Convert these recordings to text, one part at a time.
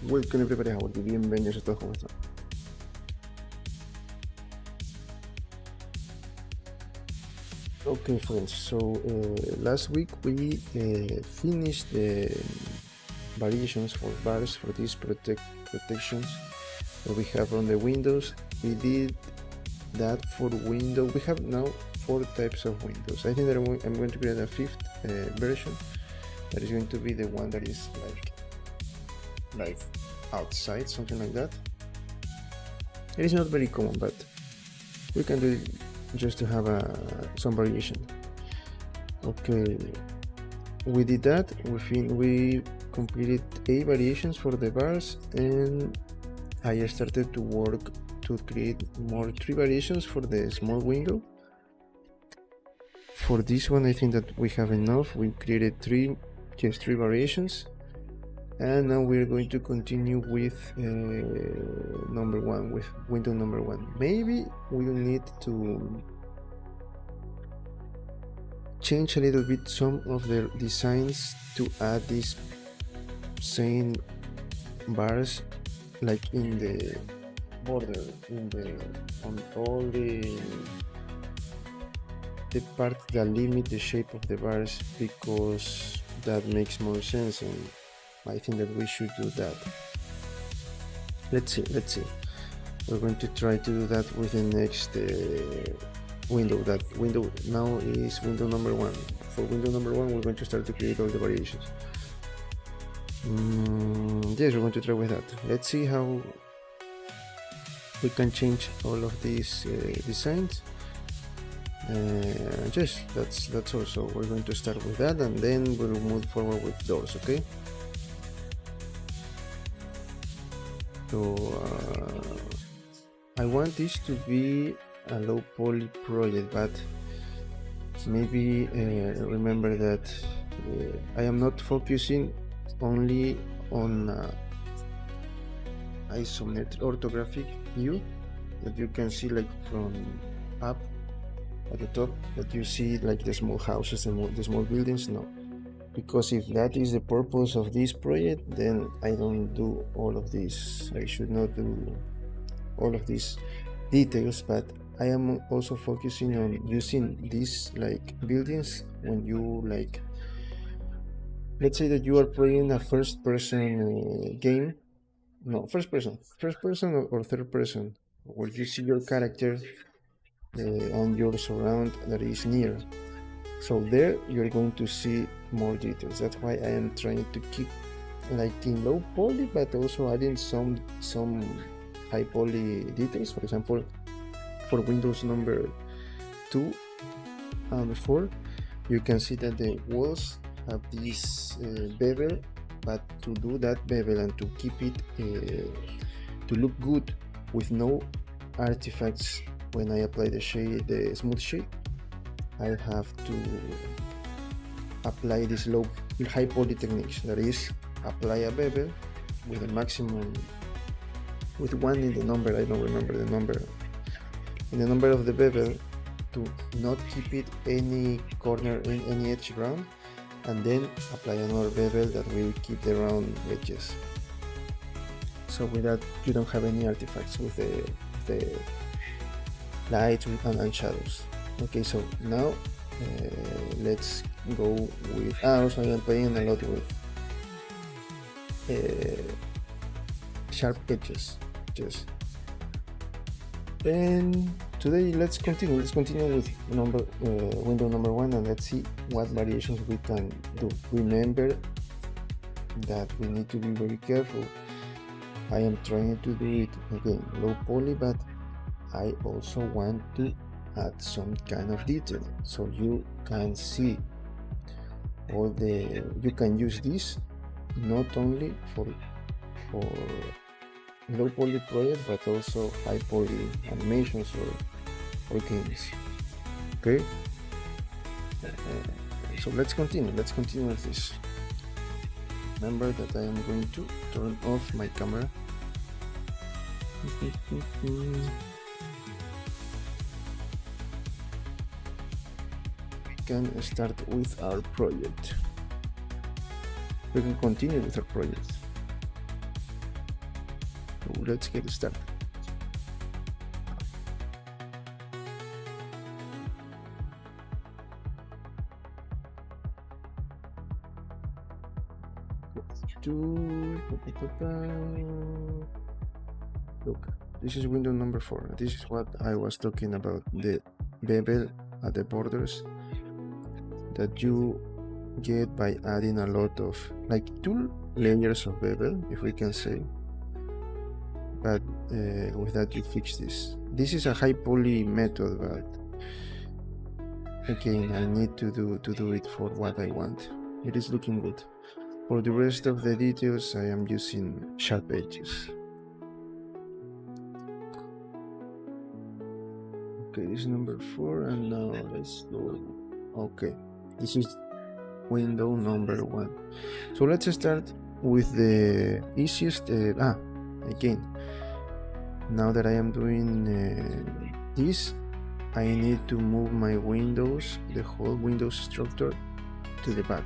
Welcome everybody, bienvenidos a todos, ¿cómo están? Okay friends, so last week we finished the variations for bars for these protections that we have on the windows. We did that for window. We have now 4 types of windows. I think that I'm going to create a 5th version that is going to be the one that is like outside, something like that. It is not very common, but we can do it just to have some variation. Okay, we did that. We completed 8 variations for the bars, and I started to work to create more 3 variations for the small window. For this one, I think that we have enough. We created 3 variations. And now we're going to continue with number 1, with window number 1. Maybe we'll need to change a little bit some of the designs to add these same bars like in the border, on all the part that limit the shape of the bars, because that makes more sense, and I think that we should do that. Let's see. We're going to try to do that with the next window. That window now is window number 1. For window number 1, we're going to start to create all the variations. Yes, we're going to try with that. Let's see how we can change all of these designs. Yes, that's all. So we're going to start with that, and then we'll move forward with doors. Okay. So I want this to be a low poly project, but maybe remember that I am not focusing only on isometric orthographic view that you can see like from up at the top, that you see like the small houses and the small buildings. No, because if that is the purpose of this project, then I don't do all of this. I should not do all of these details, but I am also focusing on using these like buildings when you like, let's say that you are playing a first person game. No, first person or third person, where you see your character on your surround that is near. So there you're going to see more details. That's why I am trying to keep like in low poly, but also adding some high poly details. For example, for windows number 2 and 4, you can see that the walls have this bevel, but to do that bevel and to keep it to look good with no artifacts when I apply the shade, the smooth shade, I have to apply this high poly techniques. That is, apply a bevel with a maximum with 1 in the number, I don't remember the number, in the number of the bevel, to not keep it any corner in any edge round, and then apply another bevel that will keep the round edges. So with that, you don't have any artifacts with the lights and shadows. Okay, so now let's go with, also I am playing a lot with sharp edges. Just and today let's continue with window number 1, and let's see what variations we can do. Remember that we need to be very careful. I am trying to do it again low poly, but I also want to add some kind of detail, so you can see all the, you can use this not only for low poly project, but also high poly animations or games. Okay, so let's continue with this. Remember that I am going to turn off my camera. We can start with our project. We can continue with our project. So let's get started. Look, this is window number 4. This is what I was talking about, the bevel at the borders that you get by adding a lot of, like 2 layers of bevel, if we can say, but with that you fix this. This is a high poly method, but again I need to do it for what I want. It is looking good. For the rest of the details I am using sharp edges. Okay, this is number 4, and now let's go. Okay, this is window number 1. So let's start with the easiest. Again, now that I am doing this, I need to move my windows, the whole Windows structure, to the back.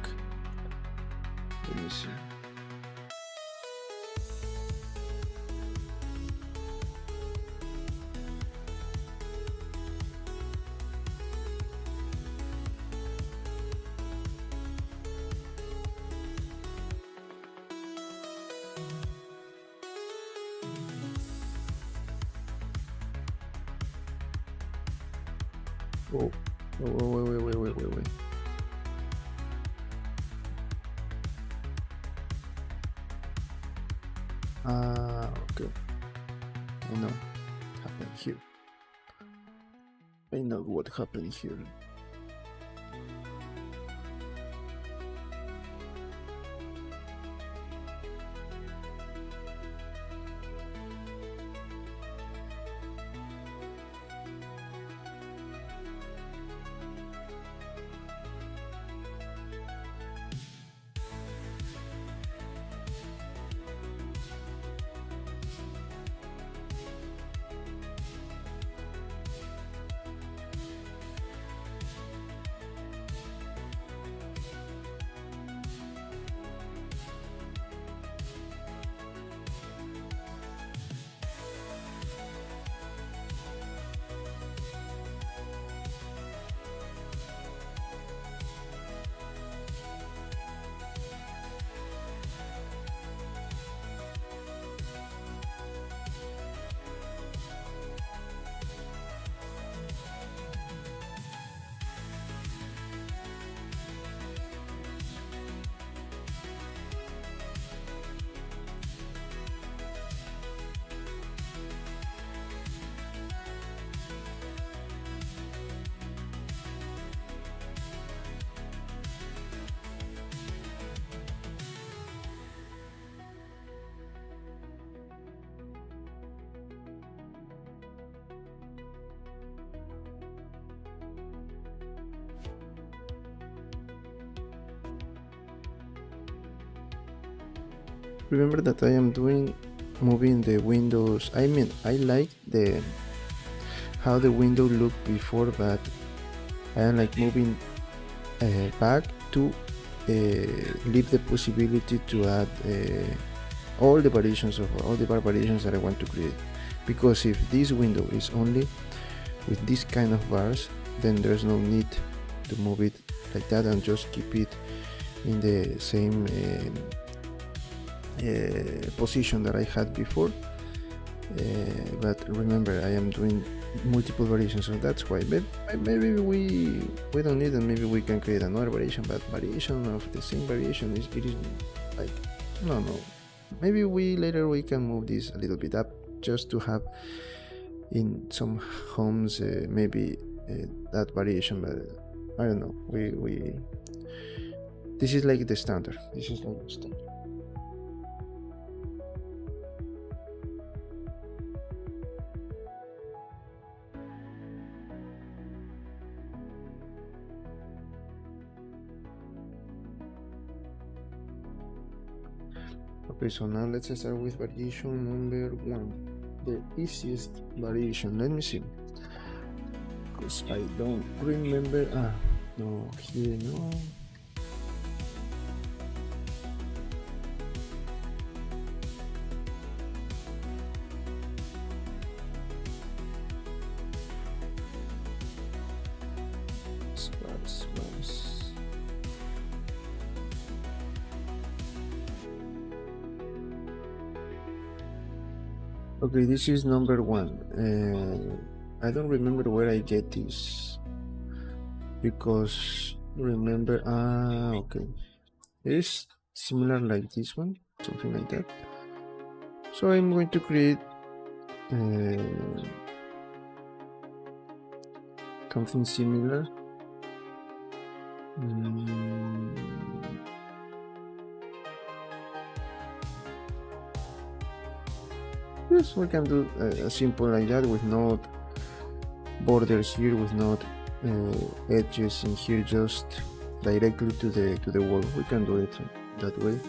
Let me see. Oh, wait. Okay. I know what happened here. I know what happened here. Remember that I am doing moving the windows. I mean, I like the how the window looked before, but I am like moving back to leave the possibility to add all the variations that I want to create. Because if this window is only with this kind of bars, then there's no need to move it like that and just keep it in the same position that I had before. But remember, I am doing multiple variations, so that's why. But maybe we don't need, and maybe we can create another variation. But variation of the same variation is like no. Maybe later we can move this a little bit up just to have in some homes maybe that variation. But I don't know. We this is like the standard. Okay, so now let's start with variation number 1, the easiest variation. Let me see, because I don't remember. No, here no. Okay, this is number 1. I don't remember where I get this, because remember, okay, it's similar like this one, something like that. So I'm going to create something similar. Yes, we can do a simple like that with no borders here, with no edges in here, just directly to the wall. We can do it that way.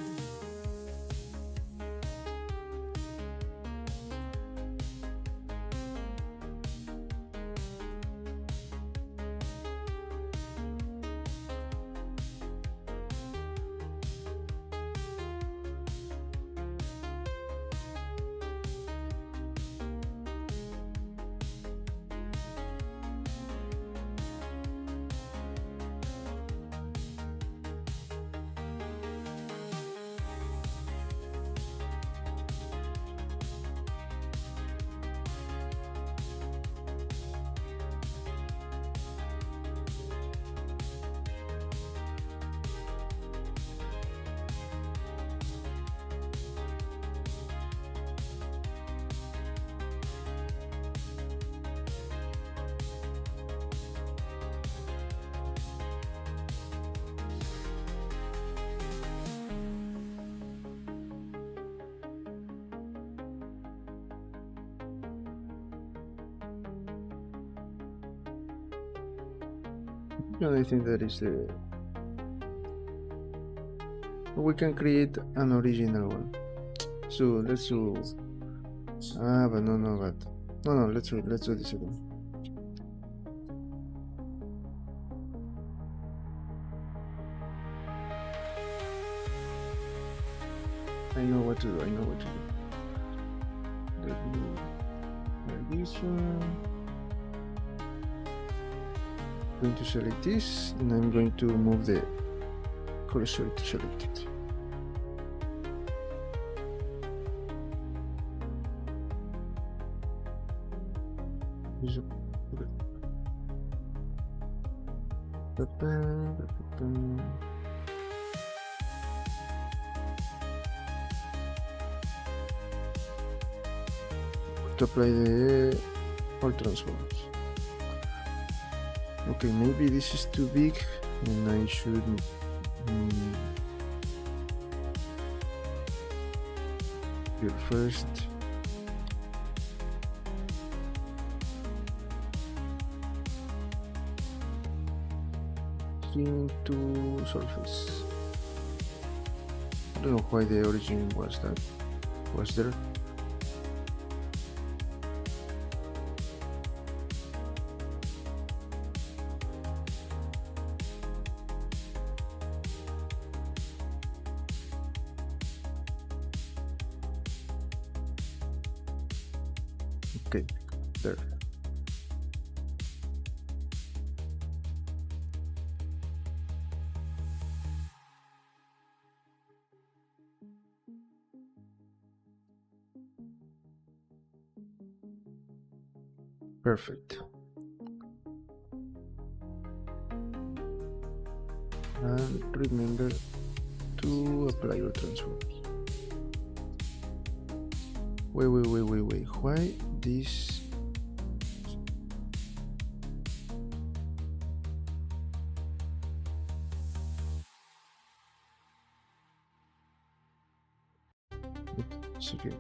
And I think that is we can create an original one. So let's do but no, let's do this again. I know what to do. Let me like this one. I'm going to select this, and I'm going to move the cursor to select it. To apply the all transforms. Okay, maybe this is too big, and I should here first. Into surface. I don't know why the origin was there. Okay, there. Perfect. And remember to apply your transforms. Wait. Why this? It's okay.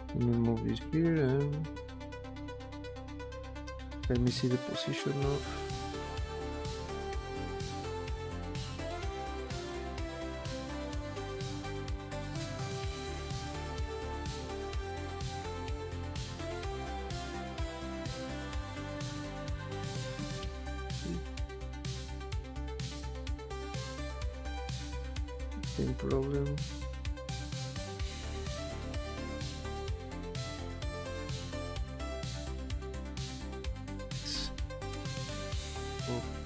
Let me move this here and let me see the position of. Same problem.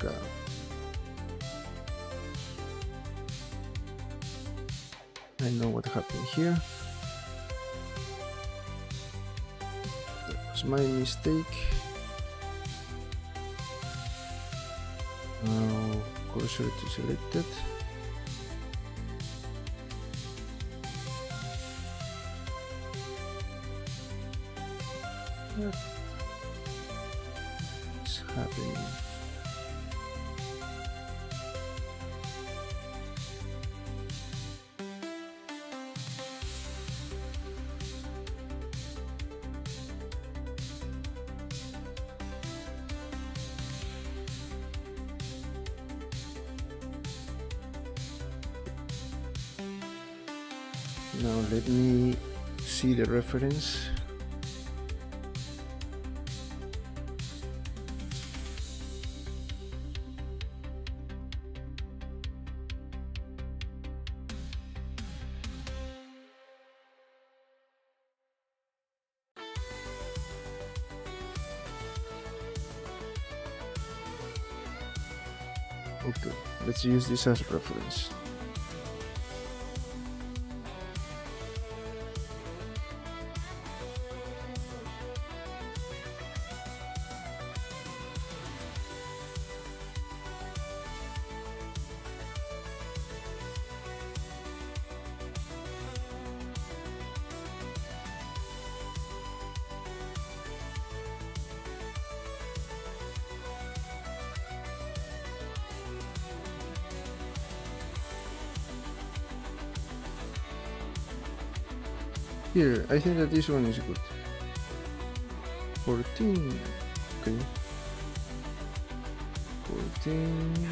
Okay. I know what happened here. That was my mistake. Now cursor to selected. What's happening? Now let me see the reference. Okay, let's use this as reference. Here, I think that this one is good. 14. Okay. 14.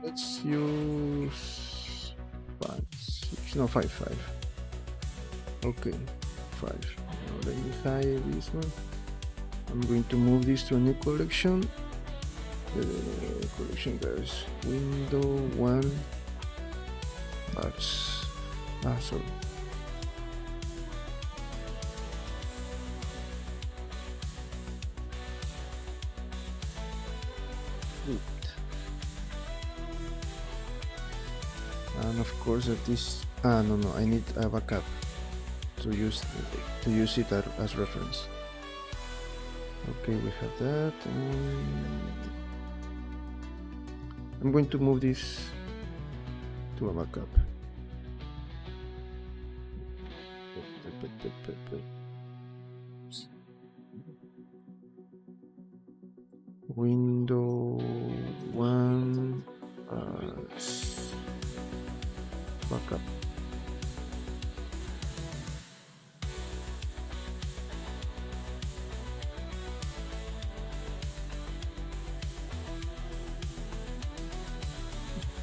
Let's use 5, 6. No, 5. Okay, 5. Now let me hide this one. I'm going to move this to a new collection. The collection guys, window 1 bars. Sorry. Good. And of course that this. No, I need a backup to use it as reference. Okay, we have that. I'm going to move this to a backup. Window 1 backup.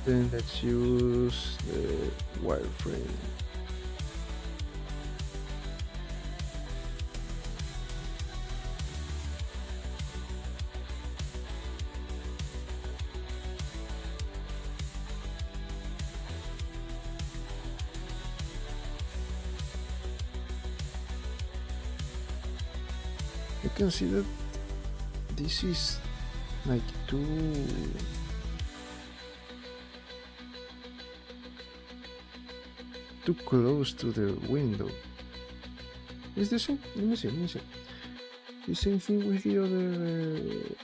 Then let's use the wireframe. you can see that this is like too close to the window. Is the same? Let me see. The same thing with the other.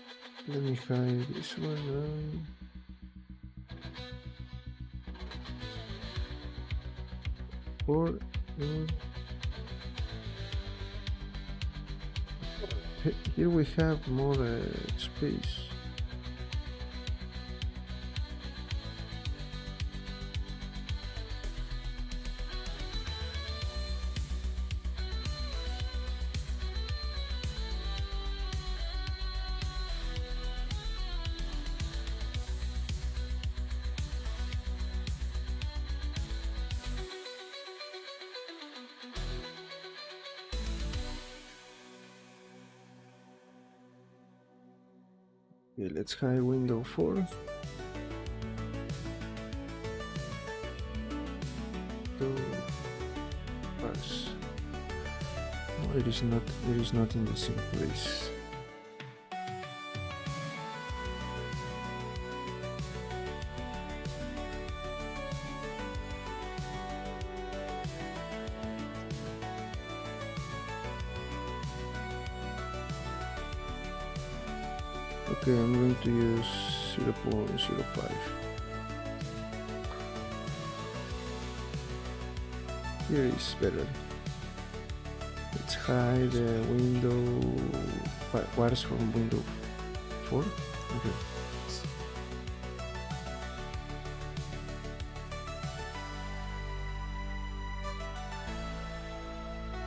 Let me hide this one. Or here we have more space. Okay, let's hide window 4. So pass. No, it is not. It is not in the same place. Okay, I'm going to use 0.05. Here is better. Let's hide the window. What's from window 4? Okay.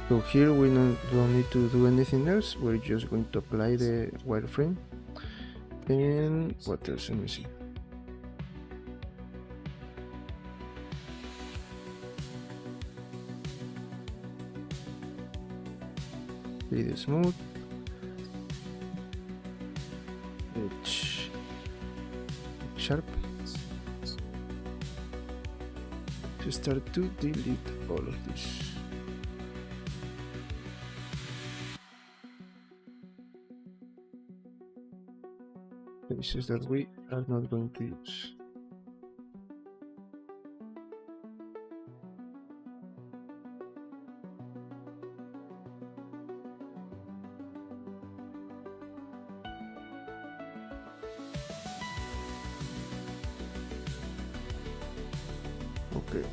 So here we don't need to do anything else. We're just going to apply the wireframe. And what else? Let me see. Play the smooth. Edge sharp. To start to delete all of this. Places that we are not going to use. Okay.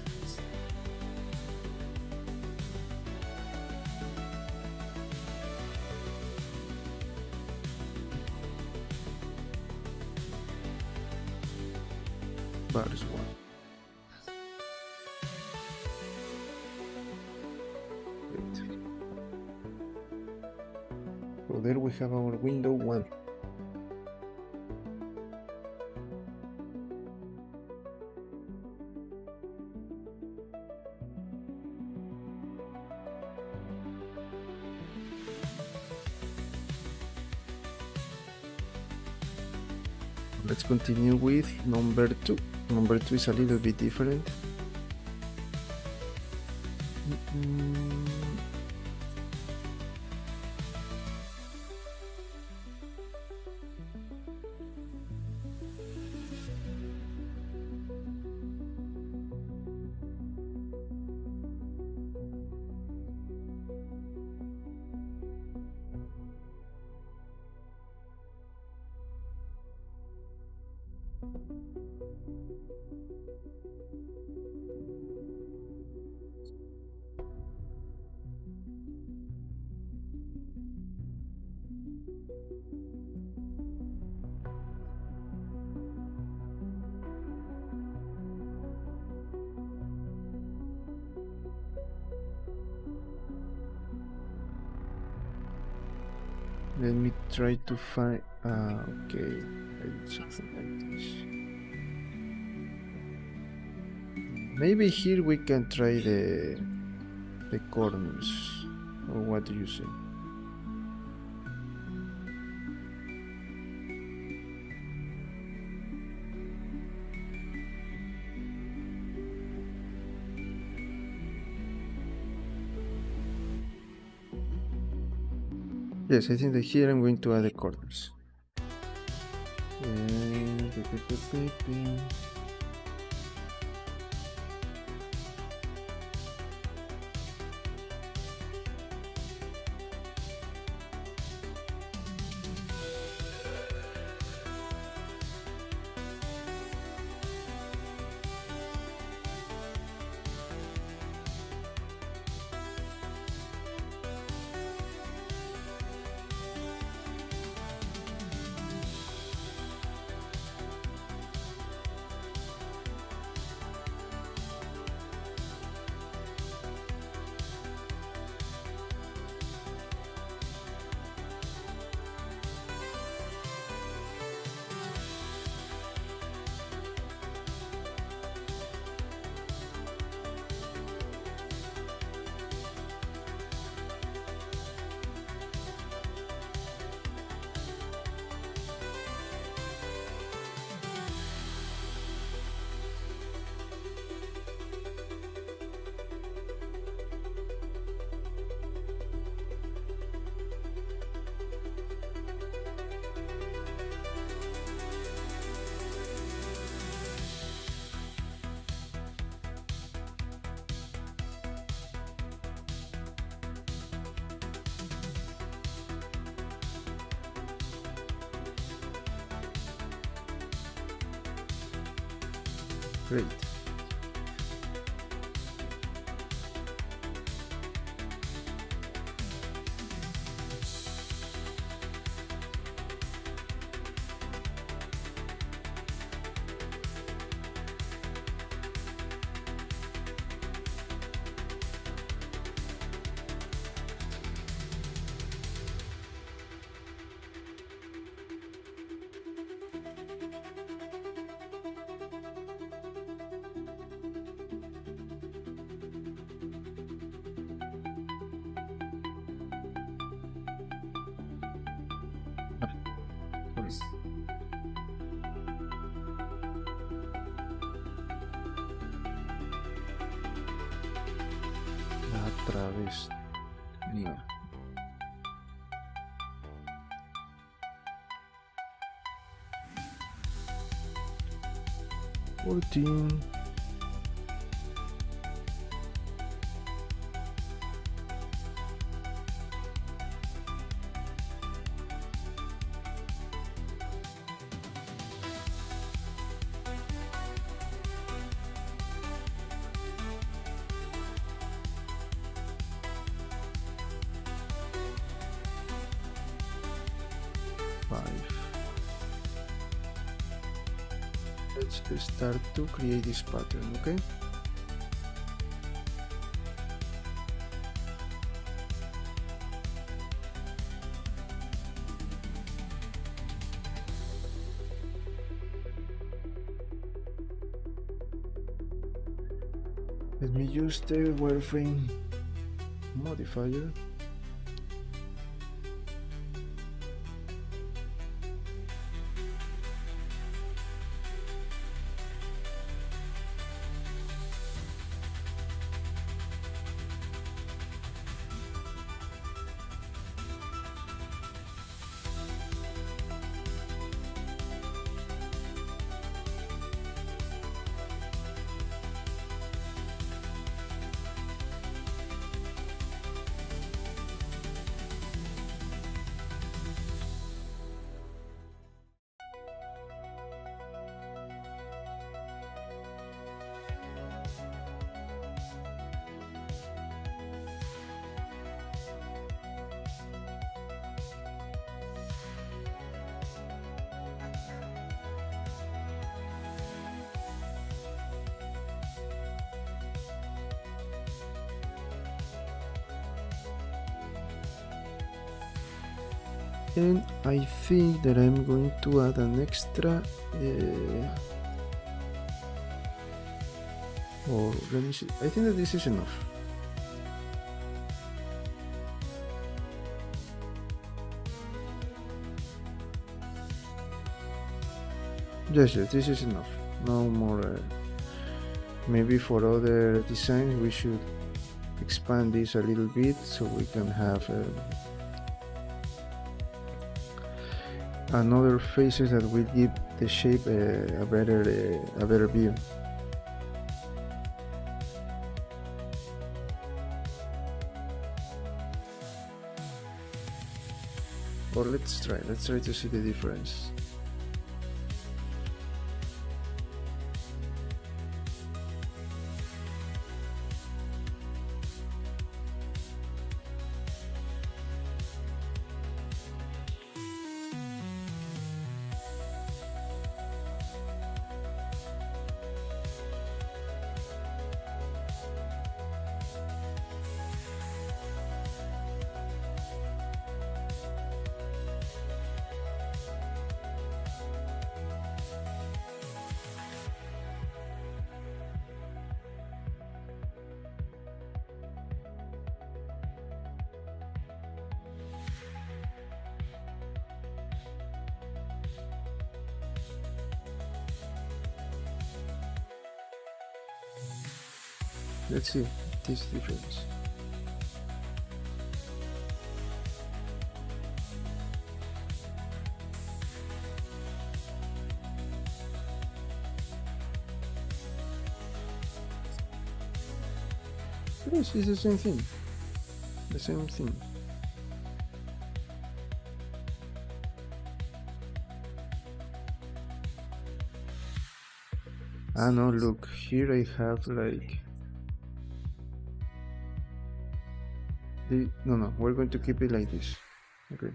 Bars 1. Great. So there we have our window 1. Let's continue with number 2. Number 2 is a little bit different. Let me try to find. Okay, I did something like this. Maybe here we can try the corners. Or what do you say? Yes, I think that here I'm going to add the corners. And great. Otra vez. No. $14. Let's start to create this pattern, okay? Let me use the wireframe modifier. And I think that I'm going to add an extra or let me see. I think that this is enough. Yes, this is enough. No more. Maybe for other designs we should expand this a little bit so we can have another faces that will give the shape a better view. Or let's try to see the difference. Let's see this difference. Yes, it's the same thing. The same thing. Ah no, look, here I have like no, we're going to keep it like this. Okay.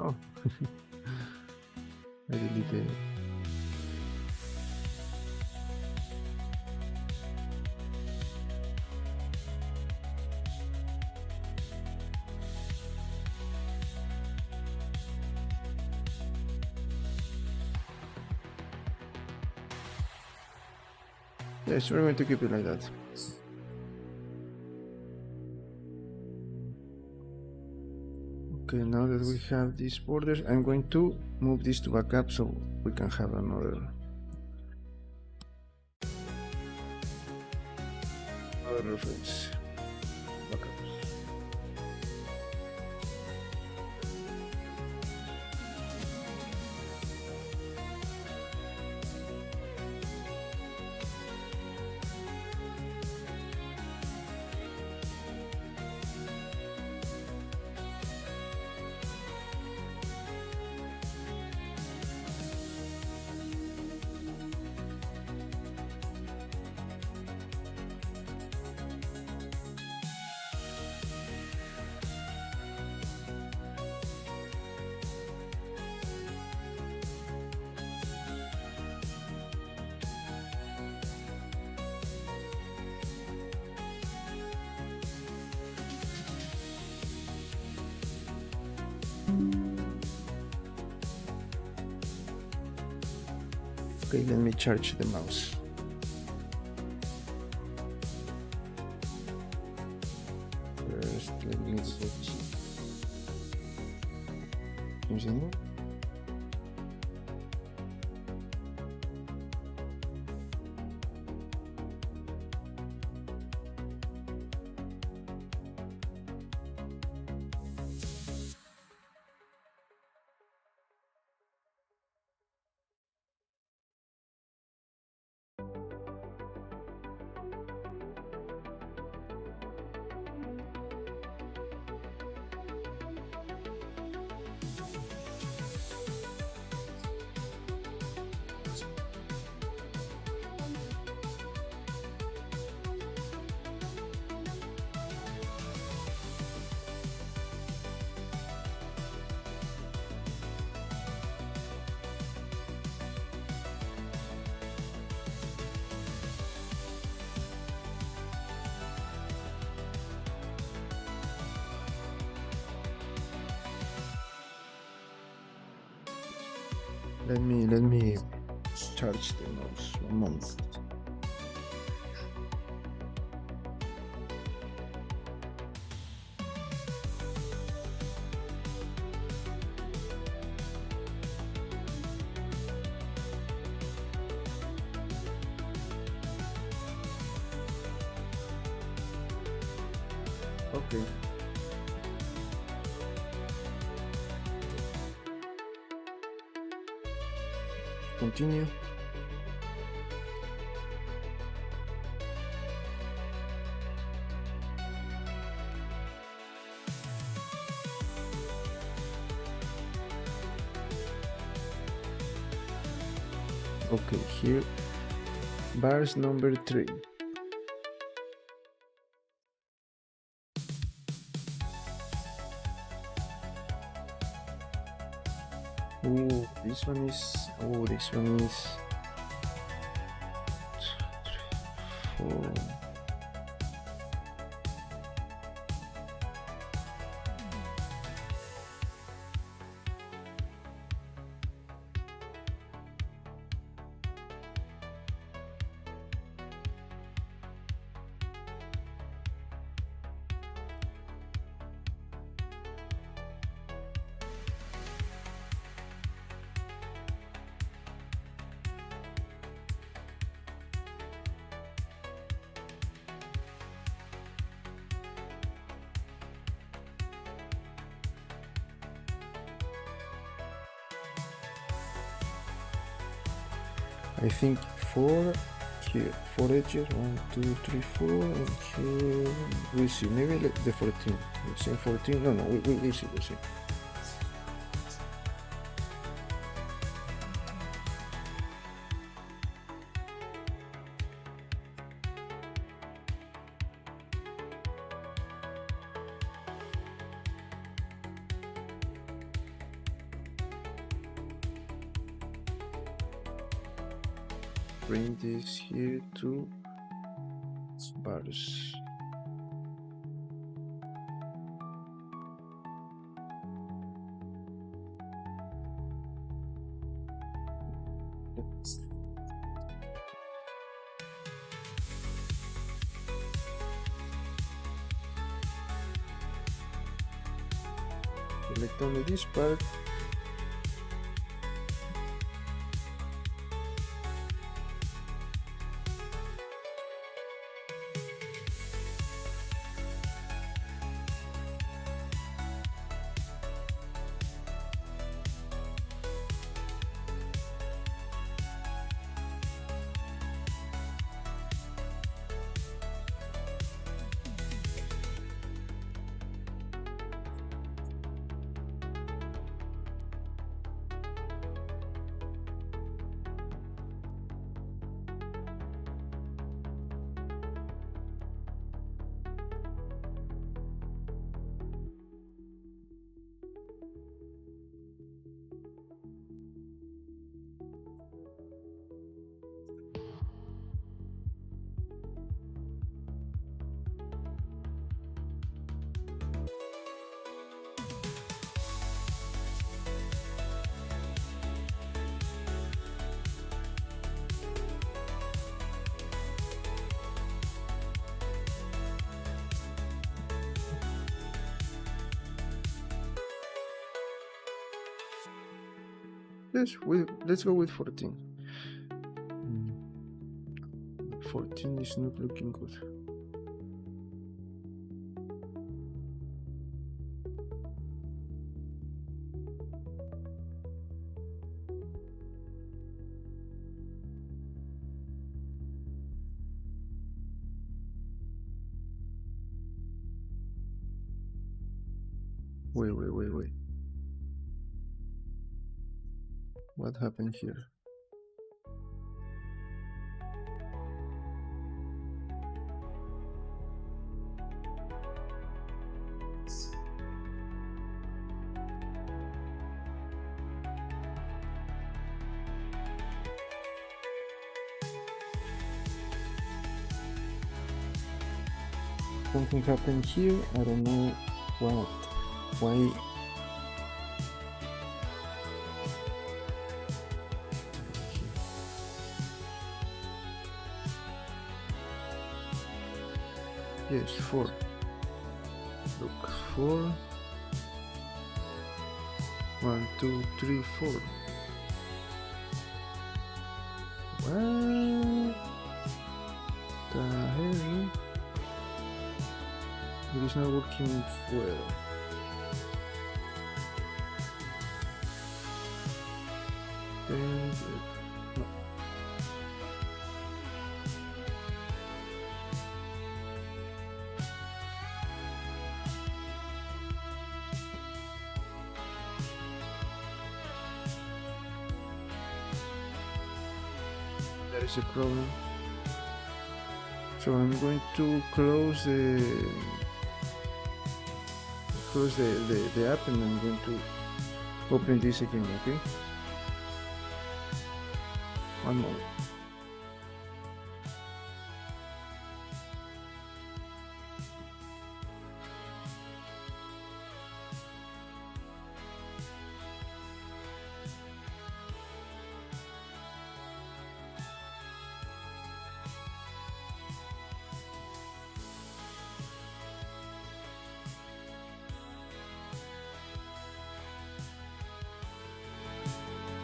Oh, I deleted it. Yes, we're going to keep it like that. Okay, now that we have these borders, I'm going to move this to backup so we can have another reference. Backup. Okay, let me charge the mouse. First, let me continue. Let me charge the mouse. One moment. Okay. Continue. Okay, here, bars number 3. This one is, this one is 4. I think 4 here, 4 edges, 1, 2, 3, 4, and here we see, maybe like the 14. We see 14. No, we see, we see. Bring this here to bars. Select only this part. Let's go with 14. 14 is not looking good. Wait. What happened here? Something happened here. I don't know what. Why? Yes, 4. Look, 4. 1, 2, 3, 4. What the hell? It is not working well. And no. There is a problem. So I'm going to close the app, and I'm going to open this again, okay? One moment.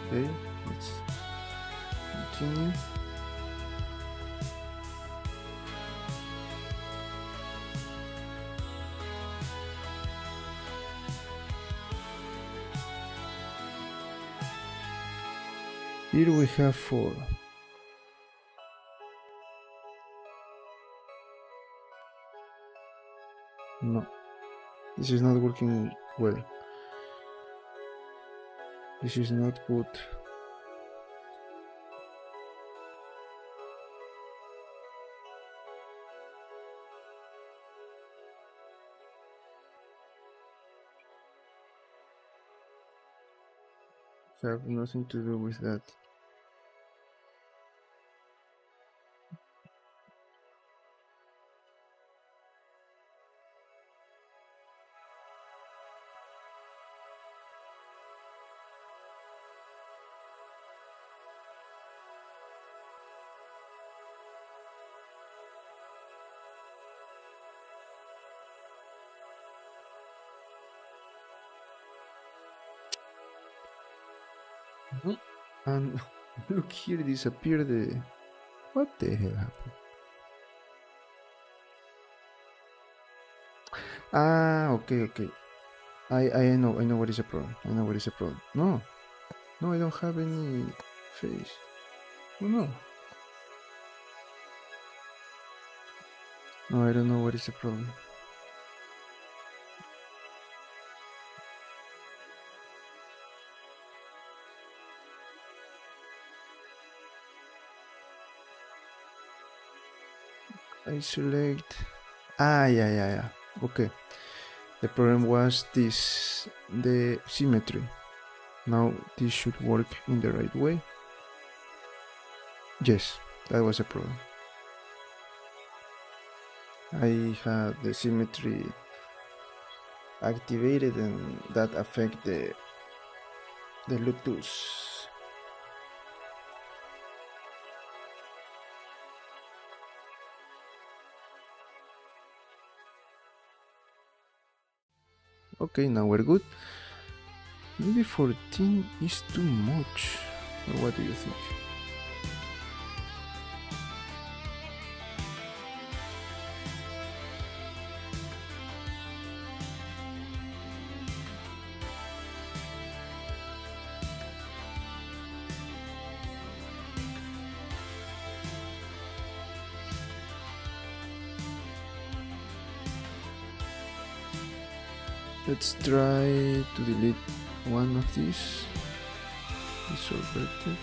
Okay, let's continue. Here we have 4. No, this is not working well. This is not good. Have nothing to do with that. And look here, disappeared the... What the hell happened? Ah, okay. I know what is the problem. I know what is the problem. No, I don't have any face. Oh, no. No, I don't know what is the problem. I select... Ah, yeah. Okay. The problem was this, the symmetry. Now this should work in the right way. Yes, that was a problem. I had the symmetry activated, and that affect the loop tools. Okay, now we're good. Maybe 14 is too much. Or what do you think? Let's try to delete one of these. This all vertex.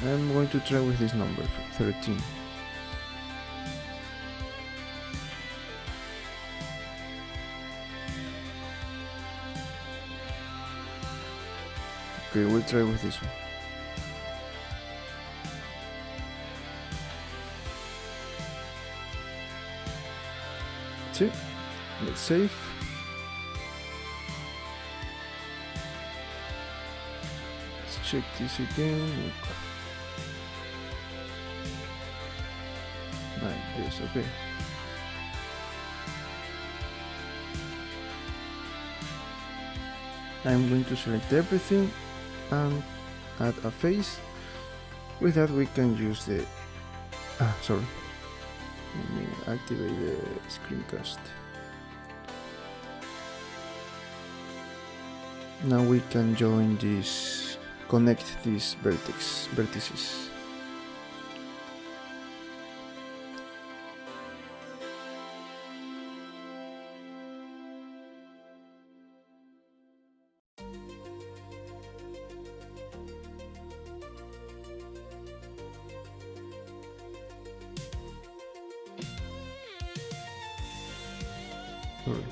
I'm going to try with this number, 13. Okay, we'll try with this one. That's it. Let's save. Let's check this again. Yes, okay. I'm going to select everything and add a face. With that we can use the sorry, let me activate the screencast. Now we can join this, connect these vertices. Alright.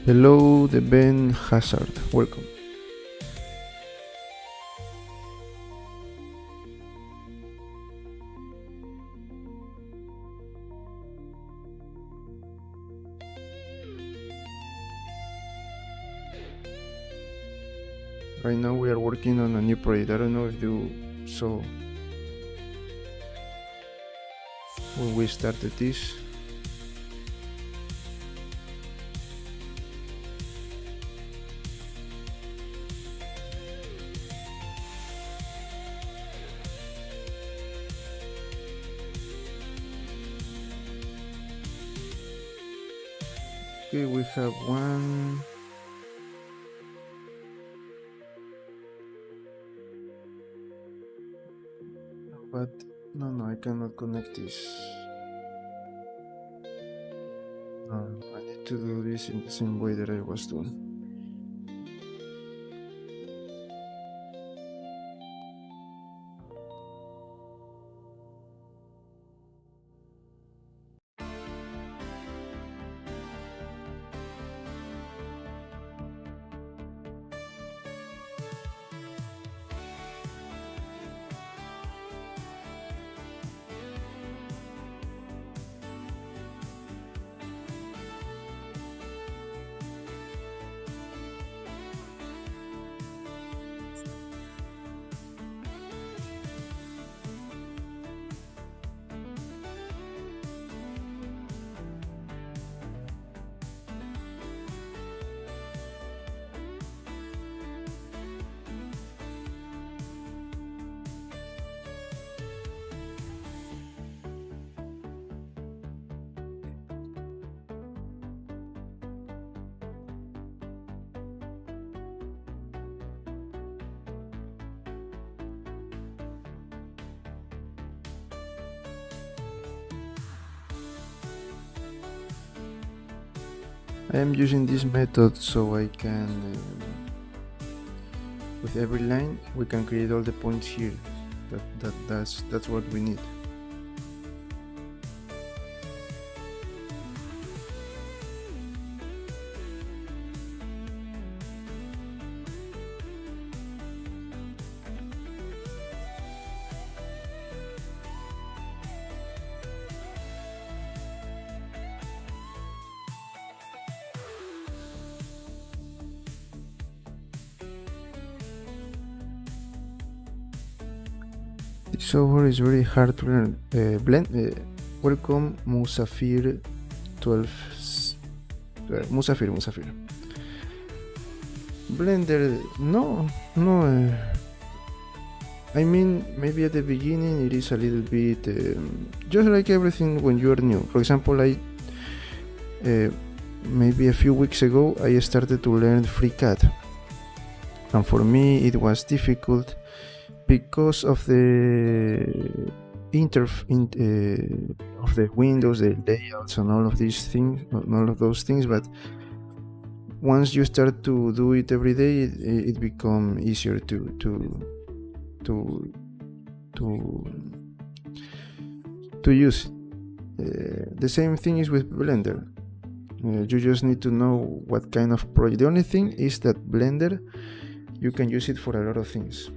Hello, the Ben Hazard. Welcome. Right now we are working on a new project. I don't know if you saw when we started this. Okay, we have one. But no, I cannot connect this. No, I need to do this in the same way that I was doing. I am using this method so I can with every line we can create all the points here. That's what we need. This software is very hard to learn. Welcome Musafir 12. Musafir. Blender, no. I mean, maybe at the beginning it is a little bit just like everything when you are new. For example, maybe a few weeks ago I started to learn FreeCAD, and for me it was difficult because of the of the windows, the layouts, and all of these things, all of those things. But once you start to do it every day, it becomes easier to use. The same thing is with Blender. You just need to know what kind of project. The only thing is that Blender, you can use it for a lot of things.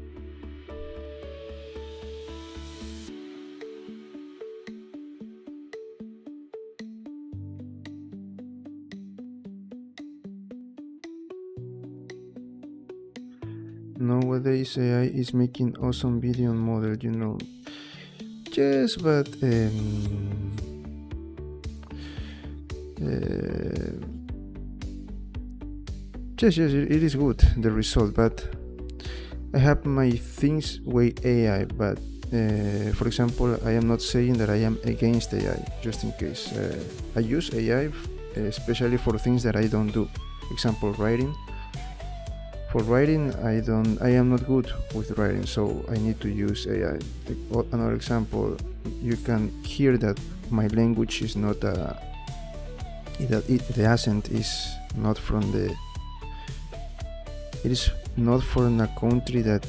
Nowadays AI is making awesome video model, Yes, but yes, it is good, the result, but I have my things with AI. But for example, I am not saying that I am against AI, just in case. I use AI especially for things that I don't do. Example, writing. For writing, I am not good with writing, so I need to use AI. Another example, you can hear that my language is not the accent is not from the. It is not from a country that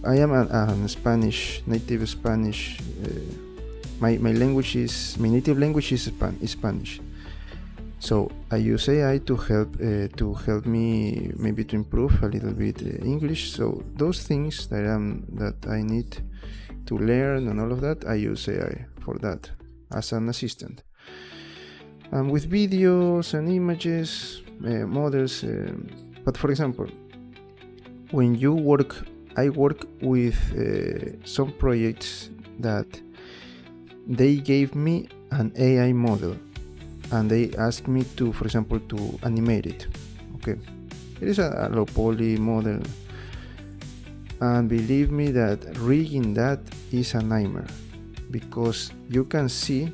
I am a Spanish, native Spanish. My native language is Spanish. So I use AI to help me maybe to improve a little bit English. So those things that I need to learn and all of that, I use AI for that as an assistant. And with videos and images, models. But for example, when I work with some projects that they gave me an AI model. And they ask me to, for example, to animate it. Okay, it is a low poly model, and believe me that rigging that is a nightmare, because you can see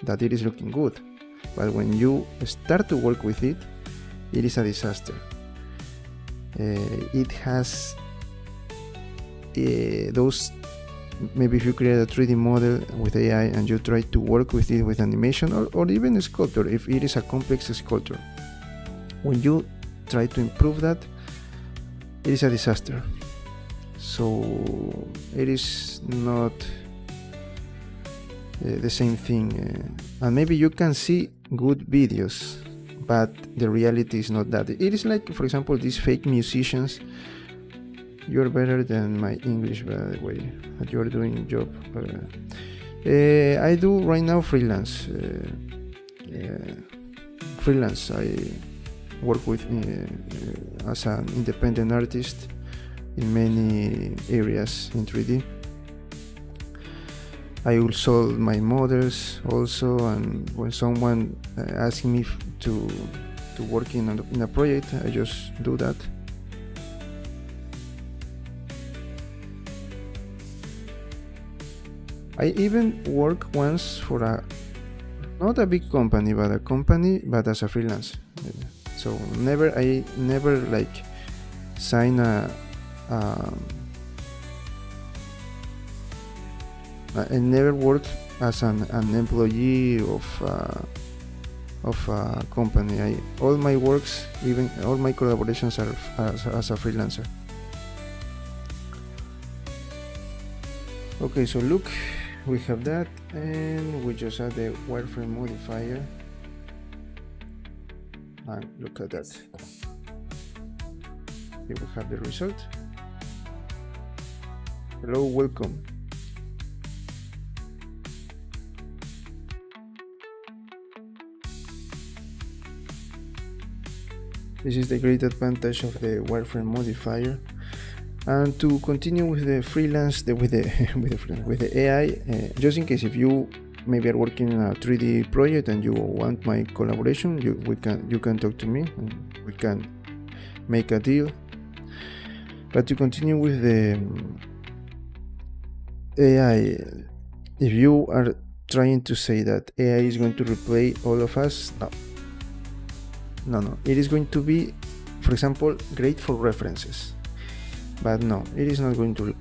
that it is looking good, but when you start to work with it, it is a disaster. It has those. Maybe if you create a 3D model with AI and you try to work with it with animation or even a sculpture, if it is a complex sculpture, when you try to improve that, it is a disaster. So it is not the same thing. And maybe you can see good videos, but the reality is not that. It is like, for example, these fake musicians. You're better than my English, by the way, that you're doing job. I do right now freelance. I work with as an independent artist in many areas in 3D. I will solve my models also, and when someone asks me to work in a project, I just do that. I even work once for not a big company, but a company, but as a freelance. So I never like sign I never worked as an employee of of a company. All my works, even all my collaborations are as a freelancer. Okay, so look, we have that, and we just add the wireframe modifier, and look at that. Here we have the result. Hello, welcome. This is the great advantage of the wireframe modifier. And to continue with the freelance, with the AI, just in case if you maybe are working in a 3D project and you want my collaboration, you can talk to me and we can make a deal. But to continue with the AI, if you are trying to say that AI is going to replace all of us, no, it is going to be, for example, great for references, but no, it is not going to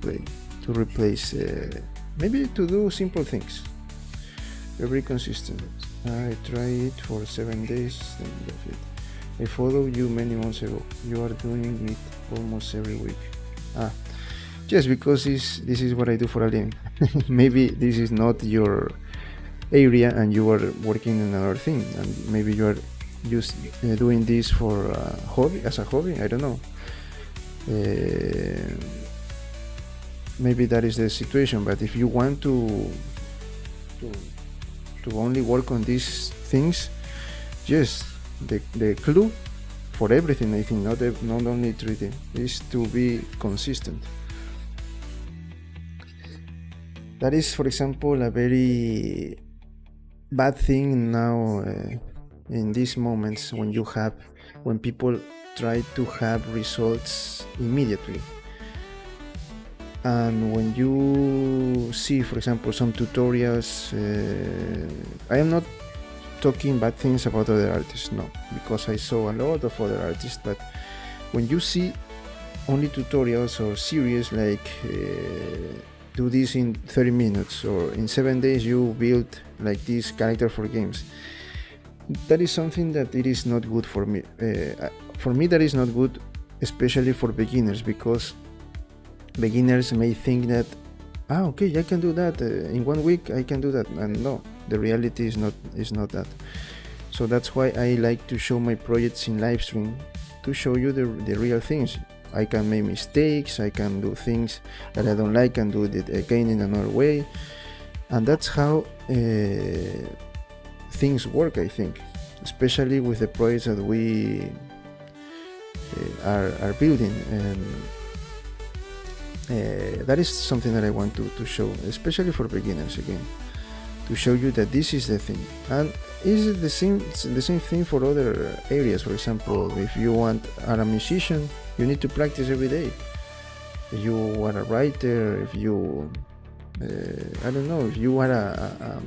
replace maybe to do simple things. Very consistent. I tried it for 7 days, then that's it. I followed you many months ago. You are doing it almost every week. Just because this is what I do for a living. Maybe this is not your area and you are working in another thing, and maybe you are just doing this for a hobby, as a hobby. I don't know. Maybe that is the situation. But if you want to only work on these things, just the clue for everything, I think, not only 3D, is to be consistent. That is, for example, a very bad thing now in these moments when people try to have results immediately. And when you see, for example, some tutorials, I am not talking bad things about other artists, no, because I saw a lot of other artists, but when you see only tutorials or series like do this in 30 minutes or in 7 days you build like this character for games, that is something that it is not good for me. For me, that is not good, especially for beginners, because beginners may think that okay, I can do that in 1 week, I can do that, and no, the reality is not that. So that's why I like to show my projects in live stream, to show you the real things. I can make mistakes, I can do things that I don't like and do it again in another way, and that's how things work, I think, especially with the projects that we are building. That is something that I want to show, especially for beginners, again, to show you that this is the thing. And is the same thing for other areas. For example, if you are a musician, you need to practice every day. If you are a writer, if you I don't know, if you are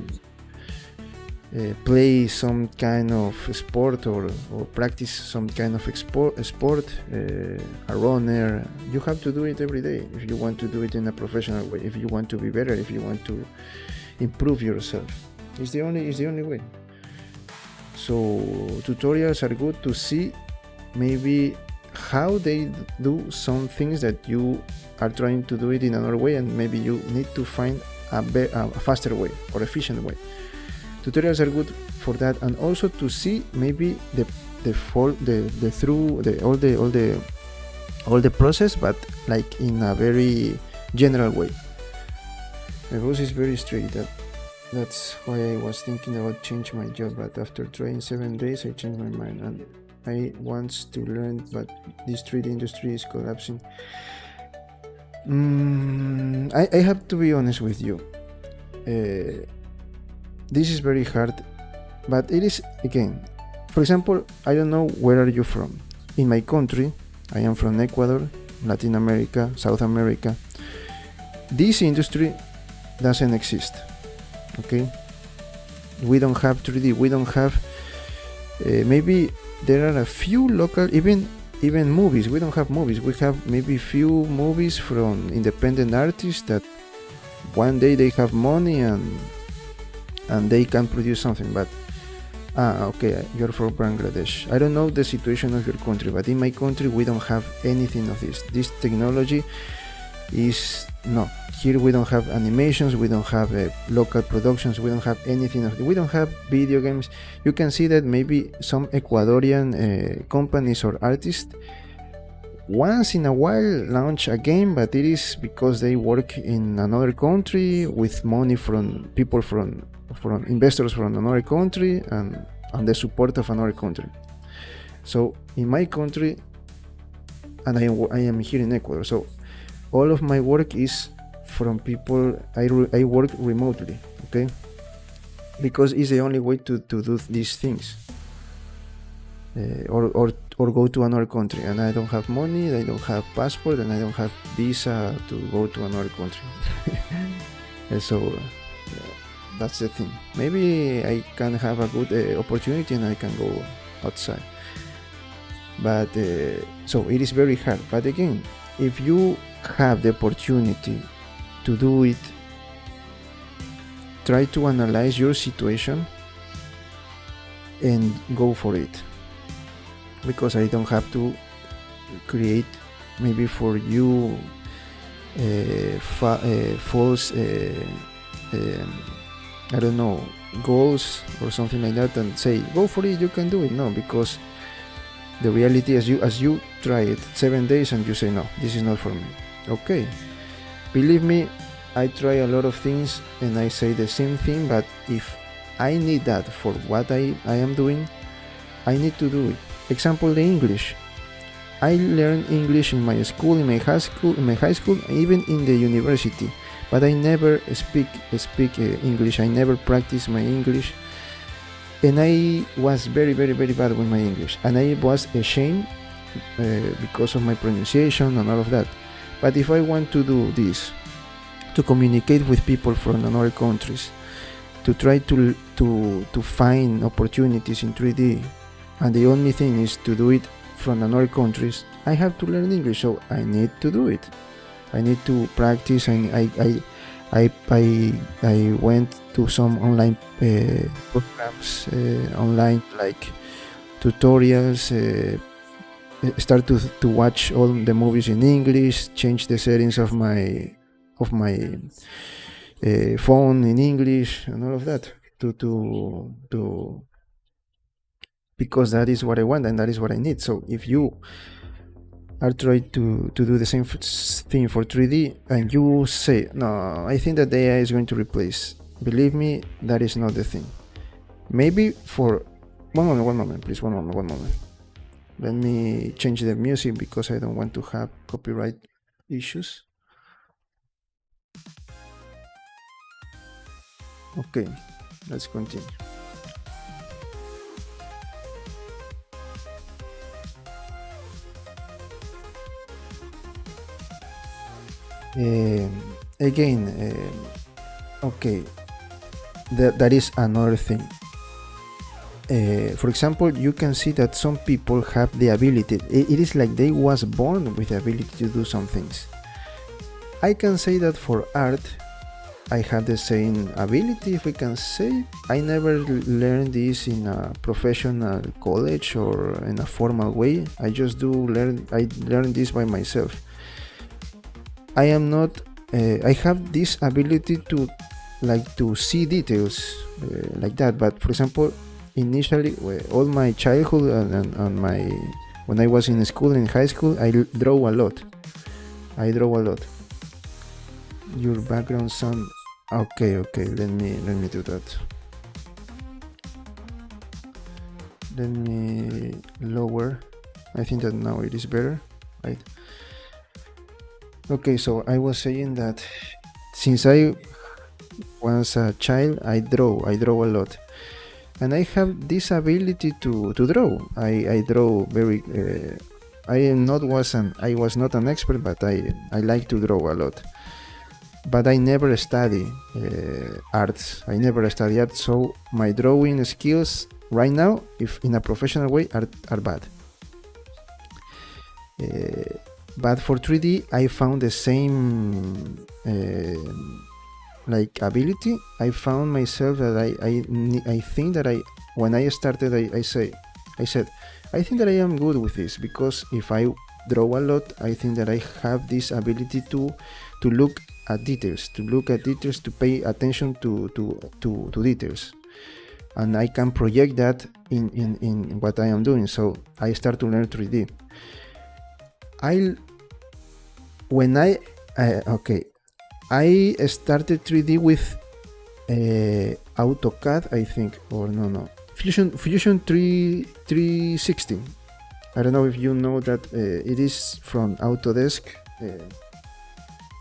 play some kind of sport or practice some kind of sport, a runner, you have to do it every day if you want to do it in a professional way, if you want to be better, if you want to improve yourself. It's the only way. So tutorials are good to see maybe how they do some things that you are trying to do it in another way, and maybe you need to find a faster way or efficient way. Tutorials are good for that, and also to see maybe all the process, but like in a very general way. My boss is very strict. That's why I was thinking about change my job, but after trying 7 days I changed my mind and I want to learn, but this 3D industry is collapsing. I have to be honest with you. This is very hard, but it is, again, for example, I don't know where are you from. In my country, I am from Ecuador, Latin America, South America. This industry doesn't exist, okay? We don't have 3D, we don't have, maybe there are a few local, even movies. We don't have movies, we have maybe few movies from independent artists that one day they have money and they can produce something, but Okay, you're from Bangladesh. I don't know the situation of your country, but in my country we don't have anything of this. This technology is no. Here we don't have animations, we don't have local productions, we don't have anything of. We don't have video games. You can see that maybe some Ecuadorian companies or artists once in a while launch a game, but it is because they work in another country with money from people from investors from another country and the support of another country. So in my country, and I am here in Ecuador, so all of my work is from people. I work remotely, okay, because it's the only way to do these things. Or go to another country, and I don't have money, I don't have passport, and I don't have visa to go to another country. So that's the thing. Maybe I can have a good opportunity and I can go outside, but so it is very hard. But again, if you have the opportunity to do it, try to analyze your situation and go for it, because I don't have to create maybe for you false I don't know, goals or something like that and say go for it, you can do it. No, because the reality, as you try it 7 days and you say no, this is not for me. Okay, believe me, I try a lot of things and I say the same thing, but if I need that for what I am doing, I need to do it. Example, the English. I learned English in my school, in my high school, even in the university, but I never speak English. I never practice my English, and I was very bad with my English, and I was ashamed because of my pronunciation and all of that. But if I want to do this, to communicate with people from other countries, to try to find opportunities in 3D, and the only thing is to do it from another countries, I have to learn English, so I need to do it. I need to practice, and I went to some online programs, online like tutorials, start to watch all the movies in English, change the settings of my phone in English and all of that to because that is what I want and that is what I need. So if you are trying to do the same thing for 3D and you say, no, I think that the AI is going to replace, believe me, that is not the thing. Maybe for one moment, please, one moment. Let me change the music because I don't want to have copyright issues. Okay, let's continue. Again, okay, that is another thing. For example, you can see that some people have the ability, it is like they was born with the ability to do some things. I can say that for art I have the same ability, if we can say. I never learned this in a professional college or in a formal way. I just I learned this by myself. I am not I have this ability to see details like that, but for example, initially all my childhood and my when I was in school, in high school, I draw a lot. Your background sound. Okay, let me do that. Let me lower. I think that now it is better, right? Okay, so I was saying that since I was a child, I draw a lot, and I have this ability to draw. I draw very. I was not an expert, but I like to draw a lot. But I never study arts. So my drawing skills right now, if in a professional way, are bad. But for 3D, I found the same ability. I found myself that I think that when I started, I said, I think that I am good with this, because if I draw a lot, I think that I have this ability to look at details, to pay attention to details, and I can project that in what I am doing. So I start to learn 3D. I started 3D with AutoCAD, I think, or no, Fusion 360. I don't know if you know that it is from Autodesk.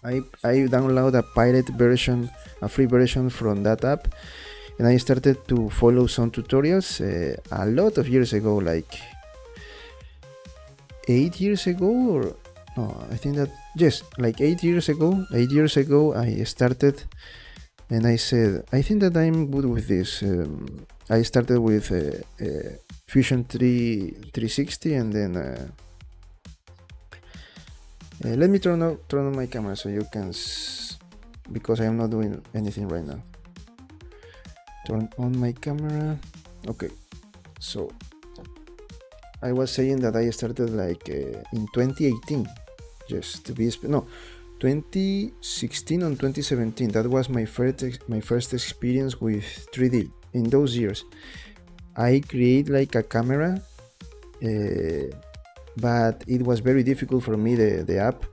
I download a pirate version, a free version from that app, and I started to follow some tutorials a lot of years ago, like 8 years ago, or no, I think that, yes, like 8 years ago. 8 years ago, I started, and I said, I think that I'm good with this. I started with Fusion 360, and then let me turn on my camera so you can because I am not doing anything right now. Turn on my camera. Okay, so I was saying that I started like in 2018, just to be 2016 or 2017. That was my first experience with 3D. In those years, I create like a camera, but it was very difficult for me, the app,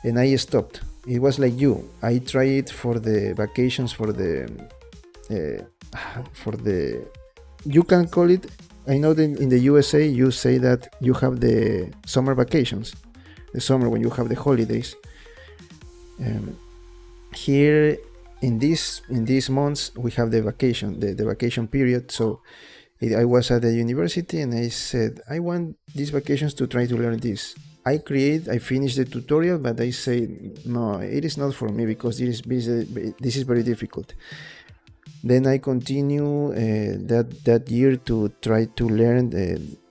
and I stopped. It was like you. I tried it for the vacations, for the you can call it. I know that in the USA you say that you have the summer vacations, the summer when you have the holidays. Here in these months we have the vacation, the vacation period. So I was at the university and I said, I want these vacations to try to learn this. I finished the tutorial, but I say, no, it is not for me, because this is very difficult. Then I continue that year to try to learn.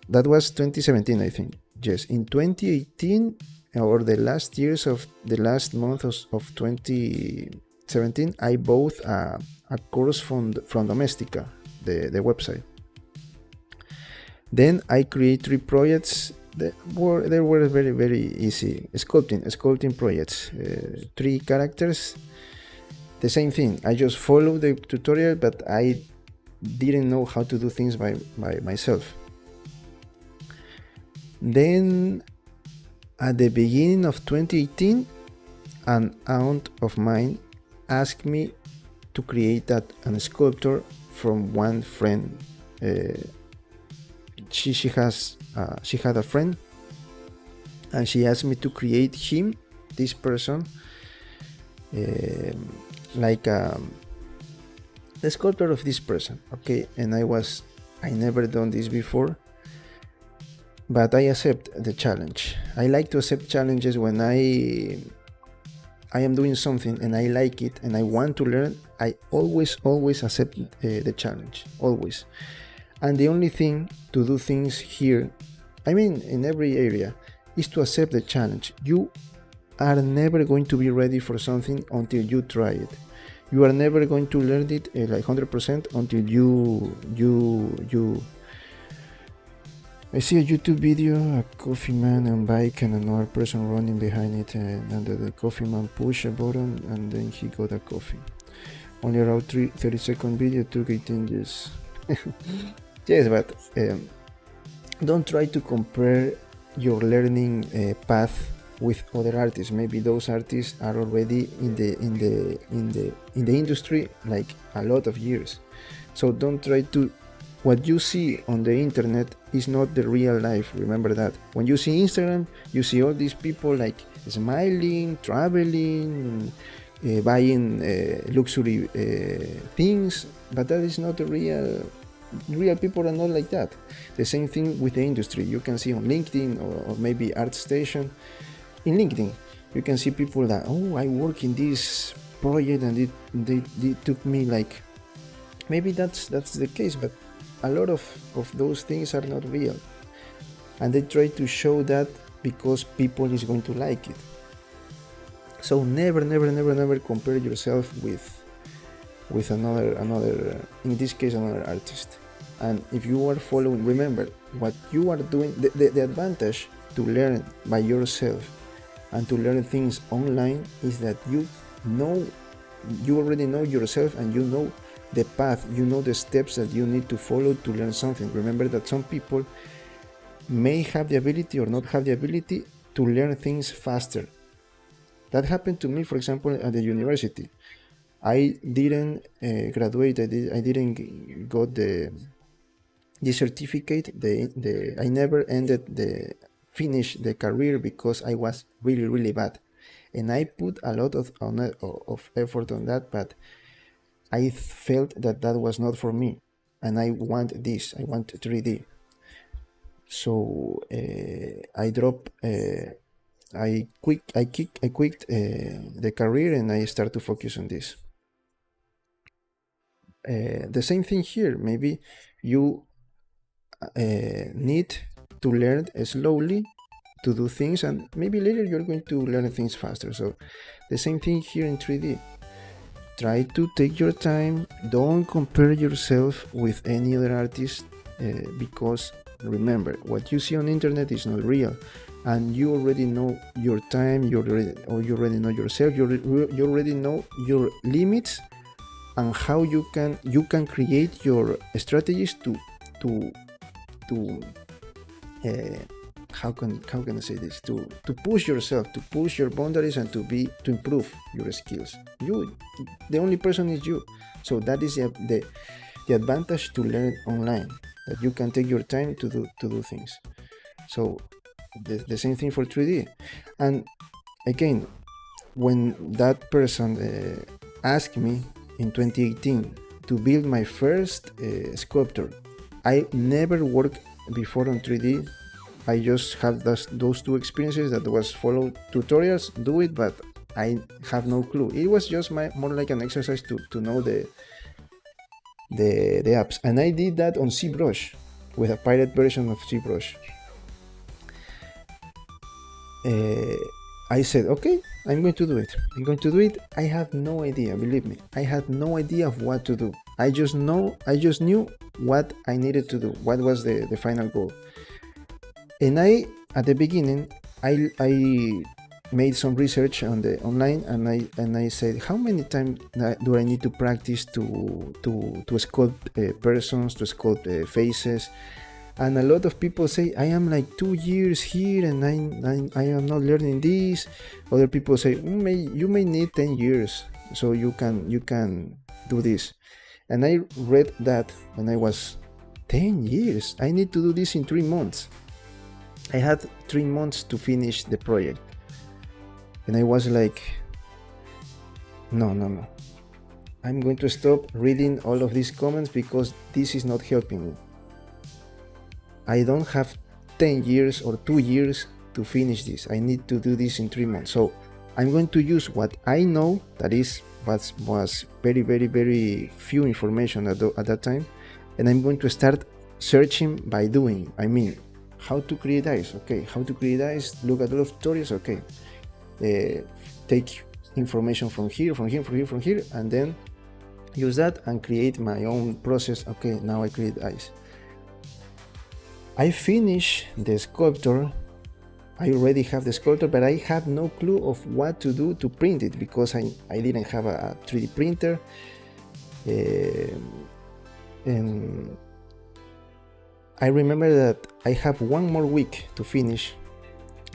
That was 2017, I think. Yes, in 2018, or the last month of 2017, I bought a course from Domestika, the website. Then I create 3 projects. They were very, very easy sculpting projects. 3 characters. The same thing. I just followed the tutorial, but I didn't know how to do things by myself. Then at the beginning of 2018, an aunt of mine asked me to create a sculpture from one friend. She had a friend, and she asked me to create this person, like the sculptor of this person. Okay, and I never done this before, but I accept the challenge. I like to accept challenges when I am doing something and I like it and I want to learn. I always accept the challenge, always. And the only thing to do things here, I mean in every area, is to accept the challenge. You are never going to be ready for something until you try it. You are never going to learn it like 100% until you I see a YouTube video, a coffee man on bike and another person running behind it, and the coffee man pushed a button and then he got a coffee. Only around 30-second video, took 18 years. Yes, but don't try to compare your learning path with other artists. Maybe those artists are already in the industry like a lot of years. So don't try to. What you see on the internet is not the real life. Remember that. When you see Instagram, you see all these people like smiling, traveling, buying luxury things, but that is not the real people are not like that. The same thing with the industry. You can see on LinkedIn or maybe ArtStation. In LinkedIn, you can see people that, oh, I work in this project and they took me like, maybe that's the case, but a lot of those things are not real. And they try to show that because people is going to like it. So never compare yourself with another, in this case, another artist. And if you are following, remember what you are doing, the advantage to learn by yourself and to learn things online is that you already know yourself, and you know the path, you know the steps that you need to follow to learn something. Remember that some people may have the ability or not have the ability to learn things faster. That happened to me, for example, at the university. I didn't graduate. I didn't got the certificate. I never finish the career because I was really bad, and I put a lot of effort on that, but I felt that was not for me, and I want this. I want 3D. So I dropped. I quit the career, and I start to focus on this. The same thing here. Maybe you need to learn slowly to do things, and maybe later you're going to learn things faster. So the same thing here in 3D. Try to take your time. Don't compare yourself with any other artist, because remember, what you see on the internet is not real, and you already know your time. You already know yourself. You already know your limits, and how you can create your strategies to how can I say this, to push yourself, to push your boundaries, and to improve your skills. The only person is you. So that is the advantage to learn online, that you can take your time to do things. So the same thing for 3D. And again, when that person asked me in 2018 to build my first sculpture, I never worked before on 3D. I just had those two experiences, that was follow tutorials, do it, but I have no clue. It was just more like an exercise to know the apps, and I did that on ZBrush with a pirate version of ZBrush. I said, okay, I'm going to do it. I have no idea, believe me. I had no idea of what to do. I just knew what I needed to do, what was the final goal. And at the beginning, I made some research on the online, and I said, how many times do I need to practice to sculpt persons, to sculpt faces? And a lot of people say, I am like 2 years here, and I am not learning this. Other people say, you may need 10 years, so you can do this. And I read that, and I was, 10 years? I need to do this in 3 months. I had 3 months to finish the project. And I was like, no. I'm going to stop reading all of these comments, because this is not helping me. I don't have 10 years or 2 years to finish this. I need to do this in 3 months. So I'm going to use what I know, that was very few information at that time. And I'm going to start searching by doing. I mean, how to create eyes. Okay, how to create eyes. Look at all of tutorials. Okay, take information from here, and then use that and create my own process. Okay, now I create eyes. I finish the sculpture. I already have the sculpture, but I have no clue of what to do to print it, because I didn't have a 3D printer. And I remember that I have 1 more week to finish.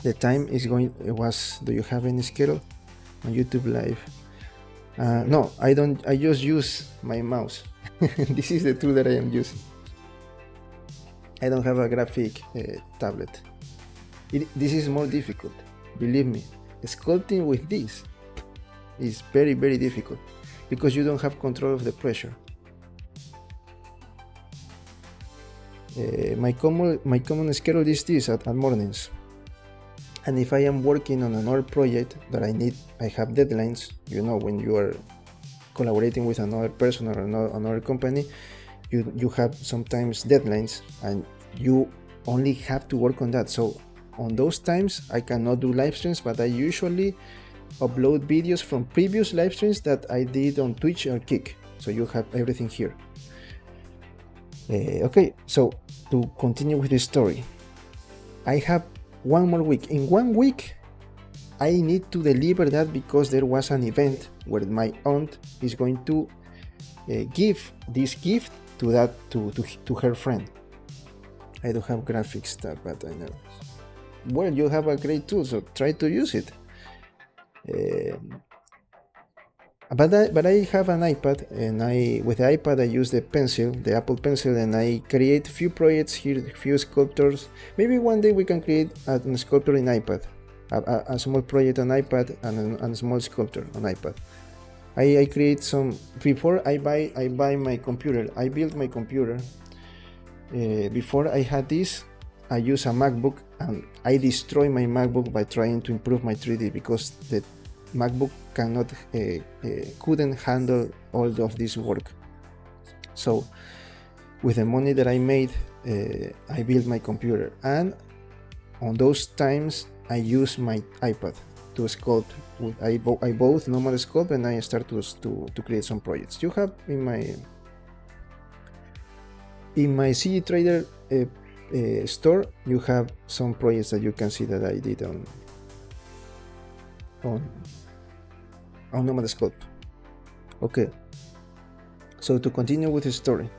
The time is going. Do you have any schedule on YouTube Live? No, I don't. I just use my mouse. This is the tool that I am using. I don't have a graphic tablet. This is more difficult, believe me. Sculpting with this is very difficult, because you don't have control of the pressure. My common schedule is this at mornings. And if I am working on another project that I have deadlines. When you are collaborating with another person or another company, you have sometimes deadlines, and you only have to work on that. So on those times, I cannot do live streams, but I usually upload videos from previous live streams that I did on Twitch or Kick. So you have everything here. Okay, so to continue with the story, I have 1 more week. In 1 week, I need to deliver that because there was an event where my aunt is going to give this gift to her friend. I don't have graphics stuff, but I know. Well, you have a great tool, so try to use it. But I have an iPad, and with the iPad I use the pencil, the Apple Pencil, and I create few projects here, few sculptures. Maybe one day we can create a sculpture in iPad, a small project on iPad and a small sculpture on iPad. I create some before I buy my computer. I built my computer. Before I had this, I use a MacBook, and I destroy my MacBook by trying to improve my 3D because the MacBook couldn't handle all of this work. So with the money that I made, I built my computer, and on those times I use my iPad to sculpt. I bought normal sculpt, and I start to create some projects. You have in my CG Trader store, you have some projects that you can see that I did on normal sculpt. Okay, so to continue with the story,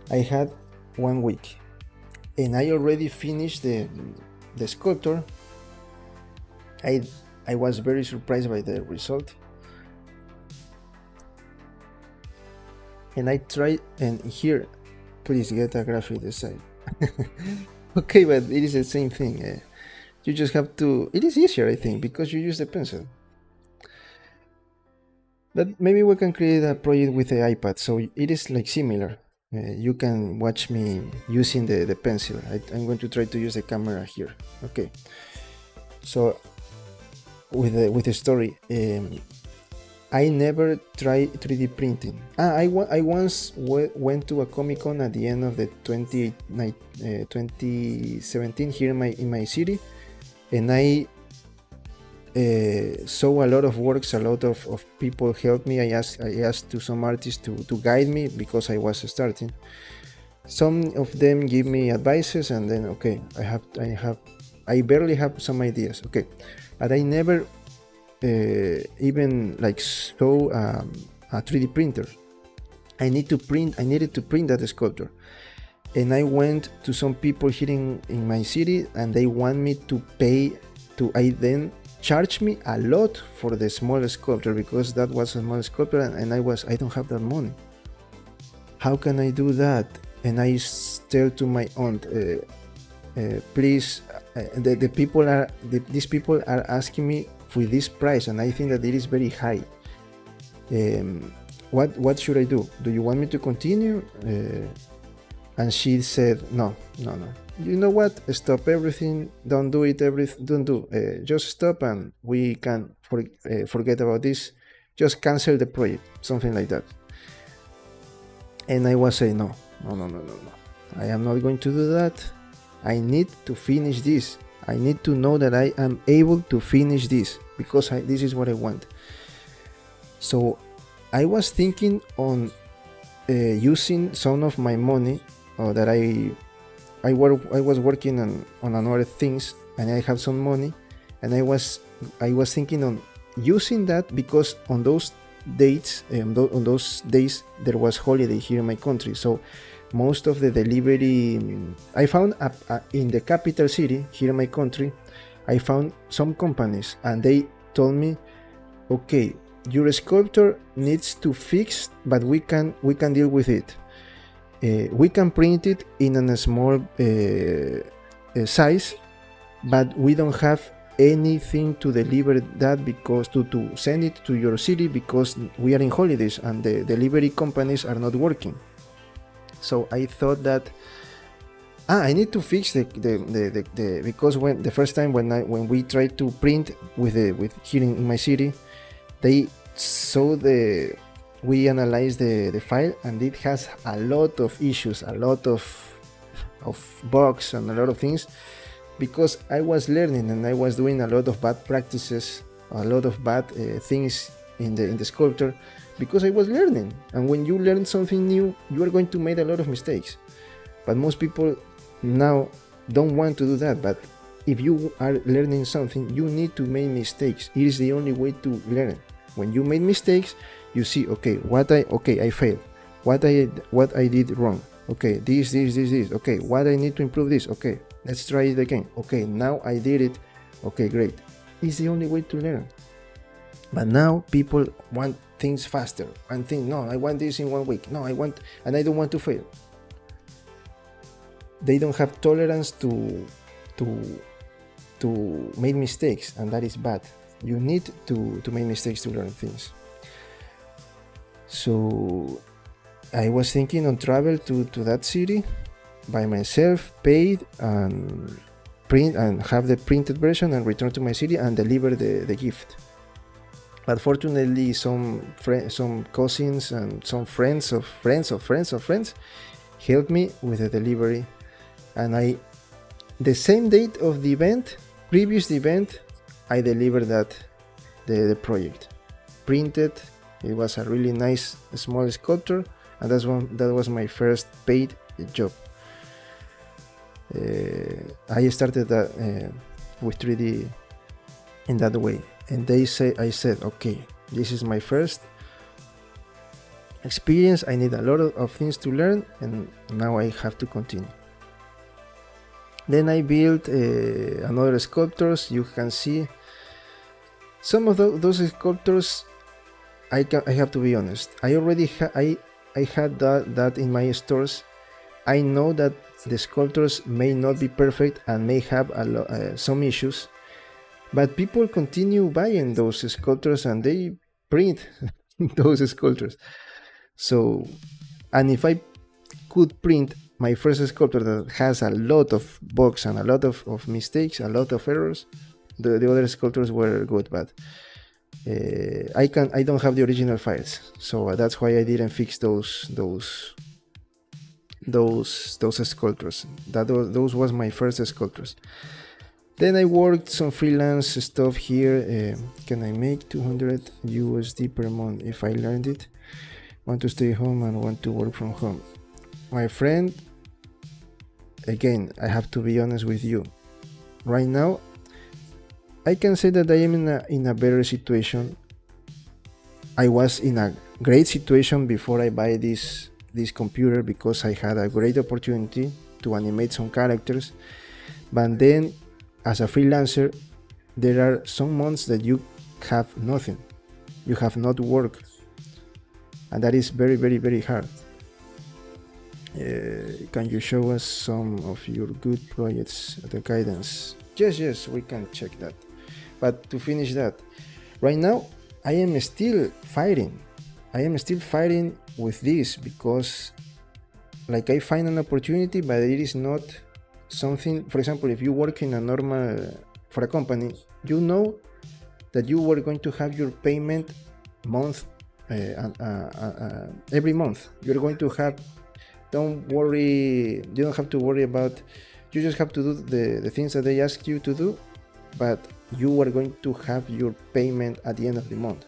I had 1 week, and I already finished the sculpture. I was very surprised by the result, and I tried, and here, please get a graphic design. Okay, but it is the same thing. You just have to. It is easier, I think, because you use the pencil. But maybe we can create a project with the iPad, so it is like similar. You can watch me using the pencil. I'm going to try to use the camera here. Okay. So with the story, I never tried 3D printing. I once went to a Comic-Con at the end of the 2017 here in my city, and I saw a lot of works. A lot of people helped me. I asked to some artists to guide me because I was starting. Some of them give me advices, and then okay, I barely have some ideas. Okay, but I never even like saw a 3D printer. I needed to print that sculpture, and I went to some people here in my city, and they want me to pay I then charge me a lot for the small sculpture because that was a small sculpture, and I don't have that money. How can I do that? And I tell to my aunt, please, these people are asking me for this price, and I think that it is very high. What should I do? Do you want me to continue? And she said, no. You know what? Stop everything. Don't do it. Don't do. Just stop, and we can forget about this. Just cancel the project, something like that. And I was saying, no. I am not going to do that. I need to finish this. I need to know that I am able to finish this because this is what I want. So I was thinking on using some of my money that I was working on other things, and I have some money, and I was thinking on using that because on those days there was holiday here in my country, so most of the delivery I found in the capital city here in my country. I found some companies, and they told me, okay, your sculpture needs to fix, but we can deal with it. We can print it in a small size, but we don't have anything to deliver that because to send it to your city because we are in holidays and the delivery companies are not working. So I thought that I need to fix the because when the first time when we tried to print with here in my city, they saw we analyzed the file, and it has a lot of issues, a lot of bugs, and a lot of things, because I was learning and I was doing a lot of bad practices, a lot of bad things in the sculpture, because I was learning. And when you learn something new, you are going to make a lot of mistakes. But most people now don't want to do that. But if you are learning something, you need to make mistakes. It is the only way to learn. When you make mistakes, you see, okay, I failed. What I did wrong. Okay, this. Okay, what I need to improve this. Okay, let's try it again. Okay, now I did it. Okay, great. It's the only way to learn. But now people want things faster. And think, no, I want this in 1 week. No, and I don't want to fail. They don't have tolerance to make mistakes, and that is bad. You need to make mistakes to learn things. So I was thinking on travel to that city by myself, paid, and print and have the printed version and return to my city and deliver the gift. But fortunately, some cousins and some friends of friends helped me with the delivery. And the same date of the event, previous event, I delivered the project. Printed. It was a really nice small sculpture, and that was my first paid job. I started that with 3D in that way, and I said, okay, this is my first experience. I need a lot of things to learn, and now I have to continue. Then I built another sculptures. You can see some of those sculptures. I have to be honest. I already I had that in my stores. I know that the sculptures may not be perfect and may have some issues, but people continue buying those sculptures and they print those sculptures. So, and if I could print my first sculpture that has a lot of bugs and a lot of mistakes, a lot of errors, the other sculptures were good, but I don't have the original files, so that's why I didn't fix those sculptures. Those was my first sculptures. Then I worked some freelance stuff here. Can I make 200 USD per month if I learned it? Want to stay home and want to work from home. My friend, again, I have to be honest with you. Right now, I can say that I am in a better situation. I was in a great situation before I buy this computer, because I had a great opportunity to animate some characters. But then, as a freelancer, there are some months that you have nothing. You have not work, and that is very, very, very hard. Can you show us some of your good projects, the guidance? Yes, we can check that. But to finish that, right now I am still fighting. With this, because like I find an opportunity, but it is not something. For example, if you work in a normal for a company, you know that you were going to have your payment every month. You're going to have. Don't worry. You don't have to worry about. You just have to do the things that they ask you to do, but you are going to have your payment at the end of the month.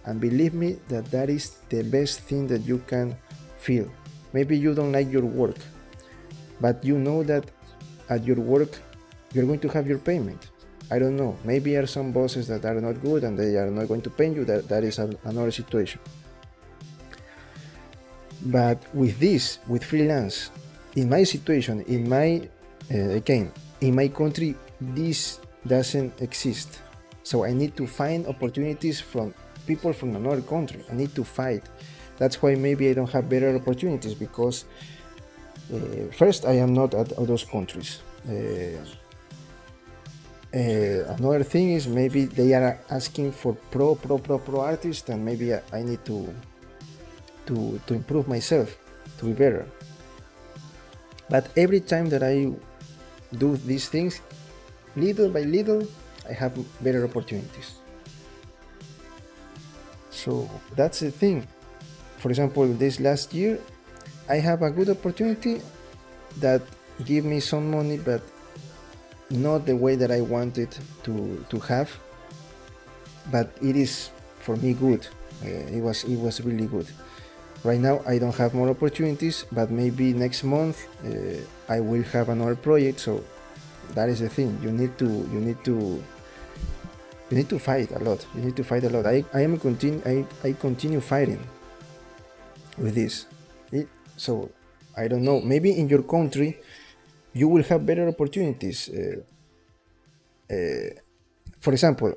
And believe me that is the best thing that you can feel. Maybe you don't like your work, but you know that at your work you're going to have your payment. I don't know, maybe there are some bosses that are not good and they are not going to pay you. That is another situation. But with freelance, in my situation, in my country, this doesn't exist. So I need to find opportunities from people from another country. I need to fight. That's why maybe I don't have better opportunities, because first, I am not at those countries. Another thing is, maybe they are asking for pro artists, and maybe I need to improve myself to be better. But every time that I do these things, little by little, I have better opportunities. So that's the thing. For example, this last year, I have a good opportunity that give me some money, but not the way that I wanted to have. But it is for me good. It was really good. Right now I don't have more opportunities, but maybe next month I will have another project. So that is the thing. You need to fight a lot. You need to fight a lot. I continue fighting with this. So I don't know. Maybe in your country you will have better opportunities. For example,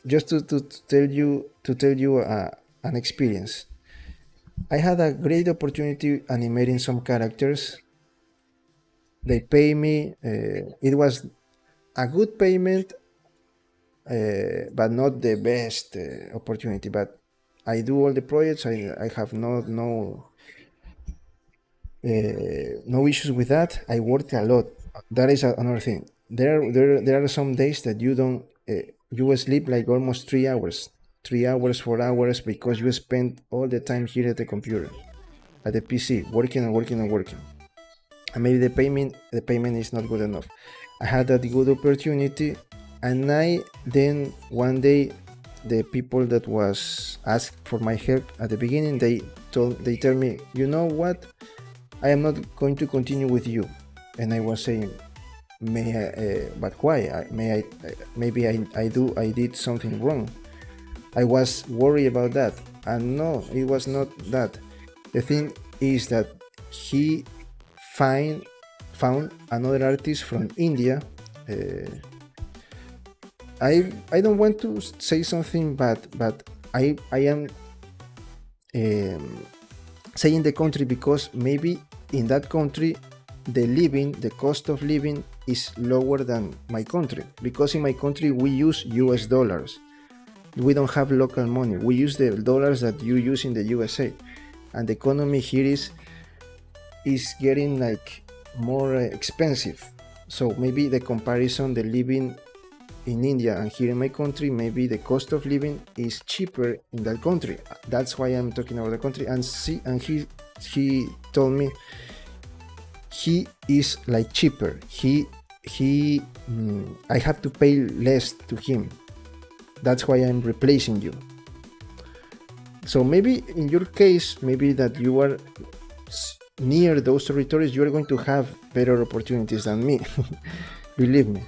just to tell you an experience. I had a great opportunity animating some characters. They pay me. It was a good payment, but not the best opportunity. But I do all the projects. I have no issues with that. I worked a lot. That is another thing. There are some days that you sleep like almost 3 hours, 3 hours, 4 hours, because you spend all the time here at the computer, at the PC, working and working and working. And maybe the payment is not good enough. I had that good opportunity, and then one day the people that was asked for my help at the beginning, they tell me, you know what, I am not going to continue with you. And I was saying, but why? Maybe I did something wrong. I was worried about that, and no, it was not that. The thing is that he found another artist from India. I don't want to say something bad, but I am saying the country because maybe in that country the cost of living is lower than my country, because in my country we use US dollars. We don't have local money. We use the dollars that you use in the USA, and the economy here is getting like more expensive. So maybe the comparison, the living in India and here in my country, maybe the cost of living is cheaper in that country. That's why I'm talking about the country. And he told me he is like cheaper. I have to pay less to him. That's why I'm replacing you. So maybe in your case, maybe that you are near those territories, you are going to have better opportunities than me. Believe me.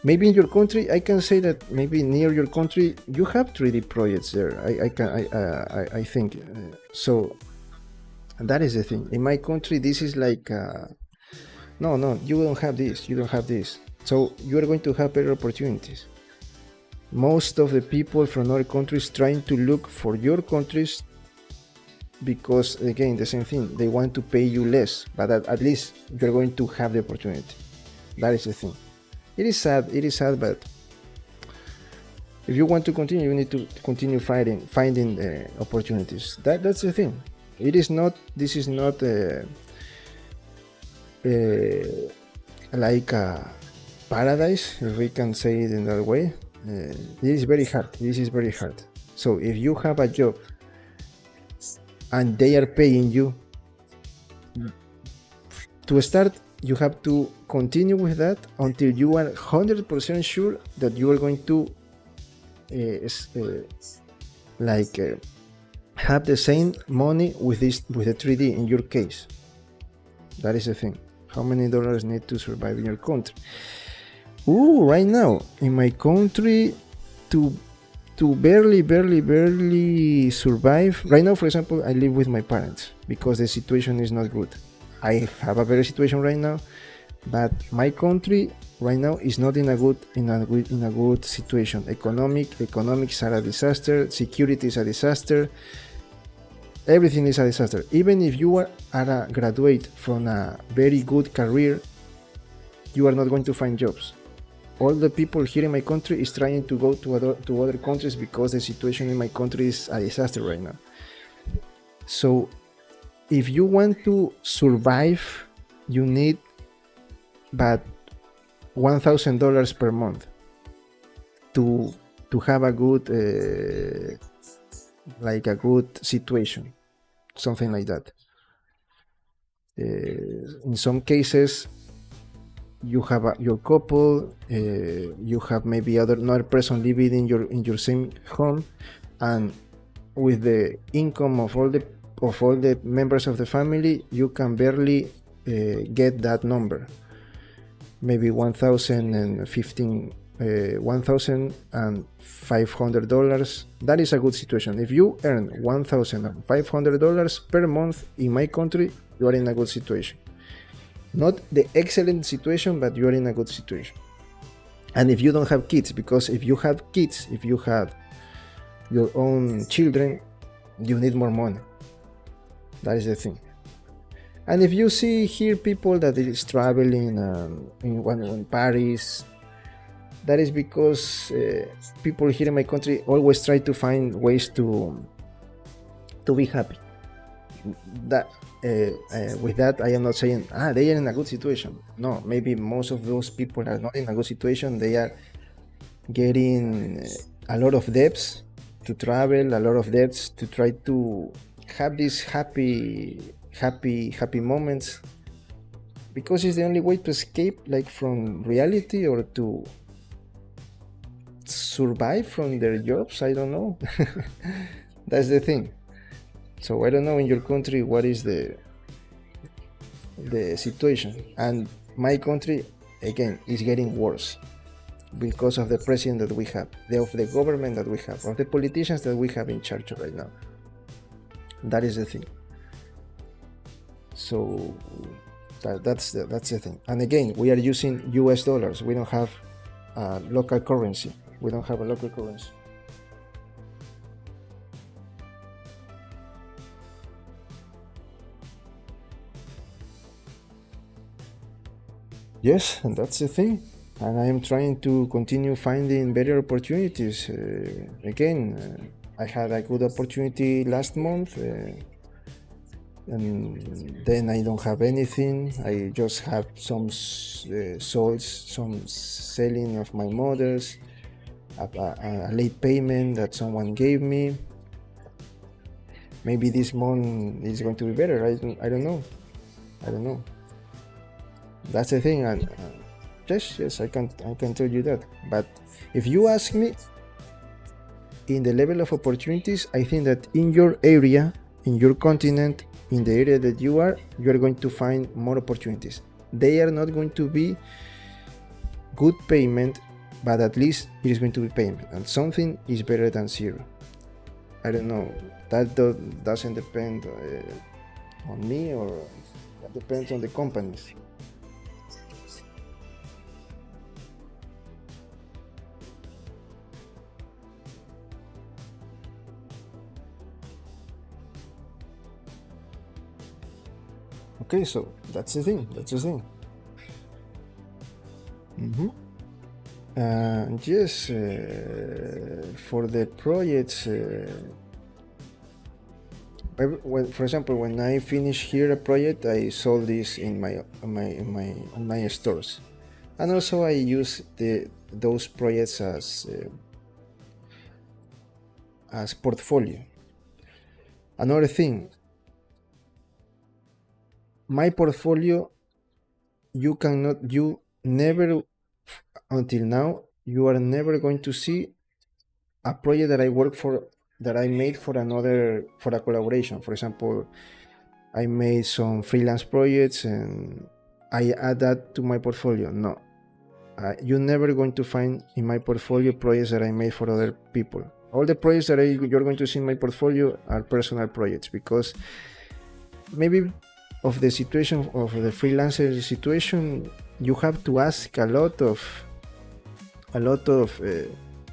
Maybe in your country, I can say that maybe near your country you have 3D projects there. I think so. That is the thing. In my country, this is like no, you don't have this. You don't have this. So you are going to have better opportunities. Most of the people from other countries trying to look for your countries because, again, the same thing, they want to pay you less, but at least you're going to have the opportunity. That is the thing. It is sad, but if you want to continue, you need to continue finding opportunities. That's the thing. This is not like a paradise, if we can say it in that way. This is very hard. So if you have a job and they are paying you, to start, you have to continue with that until you are 100% sure that you are going to have the same money with the 3D in your case. That is the thing. How many dollars need to survive in your country? Right now in my country, to barely survive. Right now, for example, I live with my parents because the situation is not good. I have a better situation right now, but my country right now is not in a good situation. Economics are a disaster. Security is a disaster. Everything is a disaster. Even if you are a graduate from a very good career, you are not going to find jobs. All the people here in my country is trying to go to other countries because the situation in my country is a disaster right now. So if you want to survive, you need but $1,000 per month to have a good a good situation, something like that. In some cases, you have your couple, you have maybe another person living in your same home, and with the income of all the members of the family, you can barely get that number. Maybe $1,500. That is a good situation. If you earn $1,500 per month in my country, you are in a good situation. Not the excellent situation, but you are in a good situation. And if you don't have kids, because if you have kids, if you have your own children, you need more money. That is the thing. And if you see here people that is traveling in Paris, that is because people here in my country always try to find ways to be happy. That with that, I am not saying they are in a good situation. No, maybe most of those people are not in a good situation. They are getting a lot of debts to travel, a lot of debts to try to have these happy moments, because it's the only way to escape like from reality or to survive from their jobs. I don't know. That's the thing. So I don't know in your country what is the situation, and my country again is getting worse because of the president that we have, of the government that we have, of the politicians that we have in charge right now. That is the thing. So that's the thing. And again, we are using US dollars. We don't have a local currency. Yes, and that's the thing. And I am trying to continue finding better opportunities. I had a good opportunity last month, and then I don't have anything. I just have some selling of my models, a late payment that someone gave me. Maybe this month is going to be better. I don't know. That's the thing. And yes, I can tell you that. But if you ask me, in the level of opportunities, I think that in your area, in your continent, in the area that you are going to find more opportunities. They are not going to be good payment, but at least it is going to be payment, and something is better than zero. I don't know. That doesn't depend on me, or that depends on the companies. Okay, so that's the thing. Mm-hmm. Yes, for the projects, for example, when I finish here a project, I sold this in my stores, and also I use those projects as portfolio. Another thing, my portfolio, you never, until now, you are never going to see a project that I work for, that I made for a collaboration. For example, I made some freelance projects and I add that to my portfolio. No, you're never going to find in my portfolio projects that I made for other people. All the projects that you're going to see in my portfolio are personal projects, because maybe of the situation of the freelancer situation, you have to ask a lot of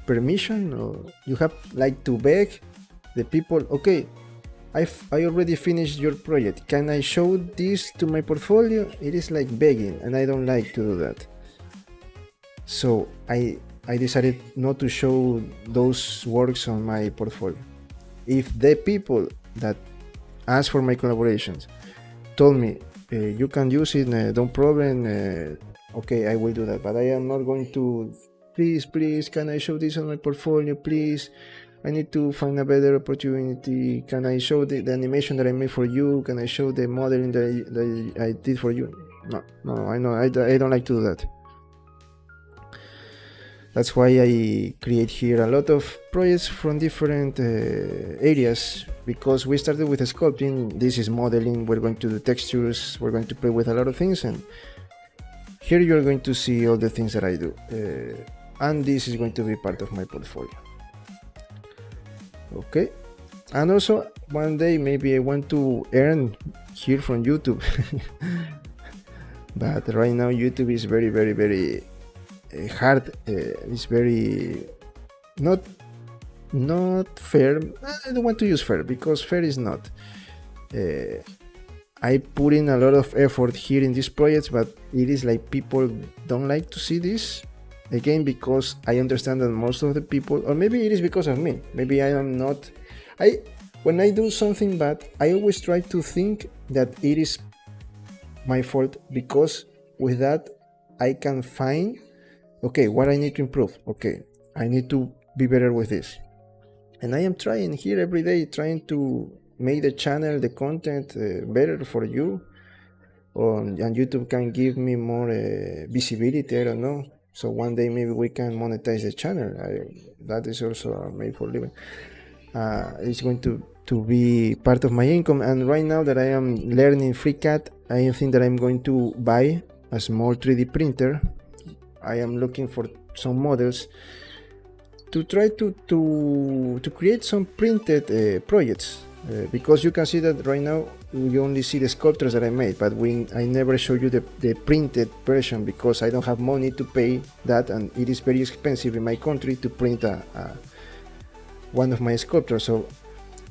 permission, or you have like to beg the people. Okay, I already finished your project. Can I show this to my portfolio? It is like begging, and I don't like to do that. So I decided not to show those works on my portfolio. If the people that ask for my collaborations told me you can use it, no problem, okay, I will do that. But I am not going to, please, can I show this on my portfolio, please, I need to find a better opportunity, can I show the animation that I made for you, can I show the modeling that I did for you? No, I know, I don't like to do that. That's why I create here a lot of projects from different areas, because we started with sculpting, this is modeling, we're going to do textures, we're going to play with a lot of things, and here you're going to see all the things that I do, and this is going to be part of my portfolio. Okay, and also one day maybe I want to earn here from YouTube. But right now YouTube is very hard. It's very not fair. I don't want to use fair, because fair is not. I put in a lot of effort here in these projects, but it is like people don't like to see this. Again, because I understand that most of the people, or maybe it is because of me, maybe I am not, when I do something bad, I always try to think that it is my fault, because with that I can find, okay, what I need to improve, okay, I need to be better with this. And I am trying here every day, trying to make the channel, the content better for you, and YouTube can give me more visibility, I don't know. So one day maybe we can monetize the channel. That is also made for living. It's going to be part of my income. And right now that I am learning FreeCAD, I think that I'm going to buy a small 3D printer. I am looking for some models to try to create some printed projects. Because you can see that right now you only see the sculptures that I made, but I never show you the printed version, because I don't have money to pay that, and it is very expensive in my country to print one of my sculptures. So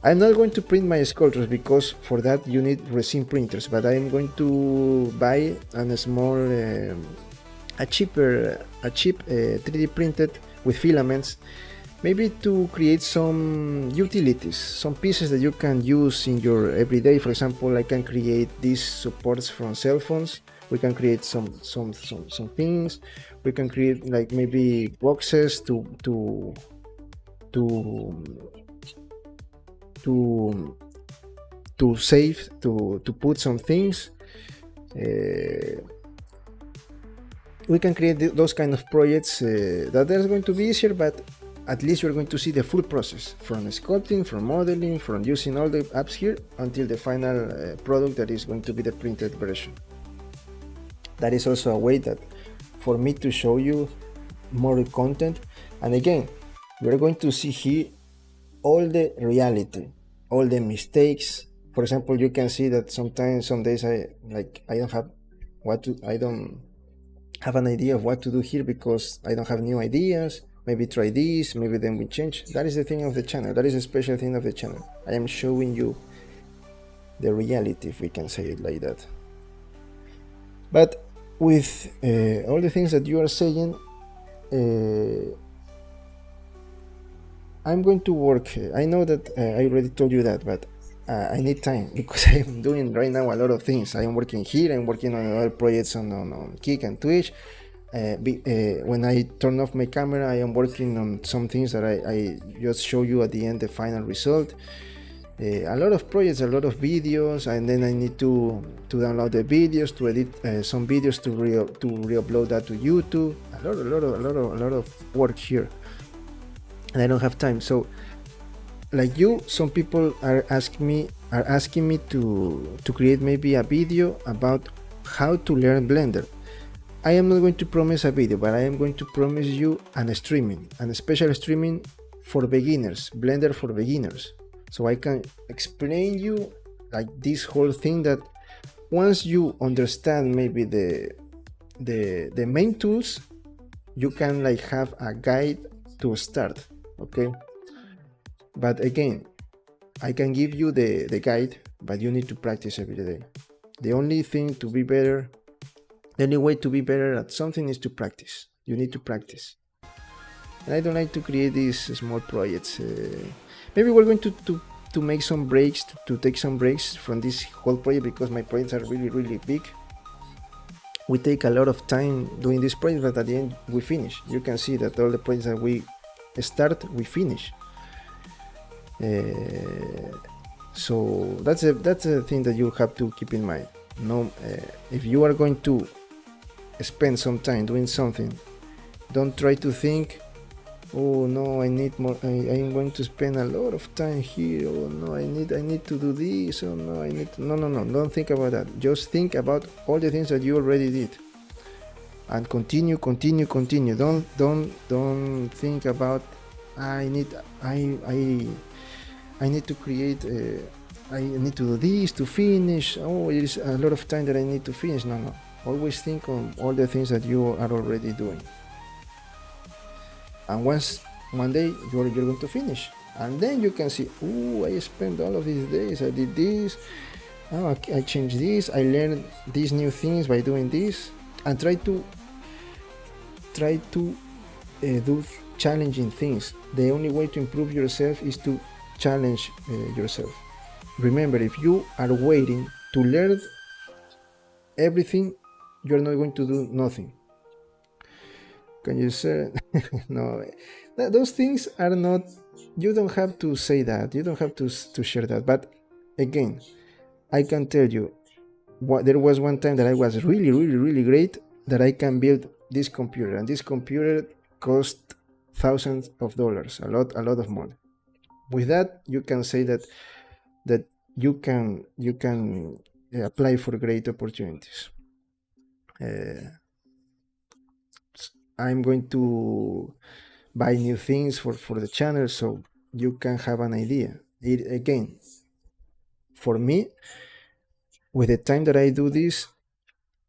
I'm not going to print my sculptures, because for that you need resin printers, but I'm going to buy a small a cheap 3D printed with filaments, maybe to create some utilities, some pieces that you can use in your everyday. For example, I can create these supports from cell phones. We can create some things. We can create like maybe boxes to save, to put some things. We can create those kind of projects that are going to be easier, but at least you're going to see the full process, from sculpting, from modeling, from using all the apps here, until the final product that is going to be the printed version. That is also a way that for me to show you more content. And again, we're going to see here all the reality, all the mistakes. For example, you can see that sometimes, some days I don't have an idea of what to do here, because I don't have new ideas. Maybe try this, maybe then we change. That is the thing of the channel. That is a special thing of the channel. I am showing you the reality, if we can say it like that. But with all the things that you are saying, I'm going to work. I know that I already told you that, but I need time, because I am doing right now a lot of things. I am working here, I'm working on other projects on Kik and Twitch. When I turn off my camera, I am working on some things that I just show you at the end, the final result. A lot of projects, a lot of videos, and then I need to download the videos, to edit some videos, to re-upload that to YouTube. A lot of work here, and I don't have time. So, like you, some people are asking me to create maybe a video about how to learn Blender. I am not going to promise a video, but I am going to promise you a special streaming for beginners, Blender for beginners. So I can explain you like this whole thing, that once you understand maybe the main tools, you can like have a guide to start, okay? But again, I can give you the guide, but you need to practice every day. The only thing to be better, the only way to be better at something is to practice. You need to practice. And I don't like to create these small projects. Maybe we're going to make some breaks, to take some breaks from this whole project, because my projects are really big. We take a lot of time doing this project, but at the end we finish. You can see that all the projects that we start, we finish. So that's a thing that you have to keep in mind. No, if you are going to spend some time doing something Don't try to think, oh no, I need more, I'm going to spend a lot of time here, oh no, I need to do this, oh no, I need to, no, don't think about that. Just think about all the things that you already did, and continue. Don't think about I need to create I need to do this to finish, oh, it is a lot of time that I need to finish. No, always think on all the things that you are already doing, and one day you're going to finish, and then you can see, oh, I spent all of these days, I did this, oh, I changed this, I learned these new things by doing this. And try to do challenging things. The only way to improve yourself is to challenge yourself. Remember, if you are waiting to learn everything, you're not going to do nothing. Can you say no? Those things are not, you don't have to say that, you don't have to share that. But again, I can tell you, there was one time that I was really great, that I can build this computer, and this computer cost thousands of dollars, a lot of money. With that, you can say that you can apply for great opportunities. I'm going to buy new things for the channel, so you can have an idea. Again, for me, with the time that I do this,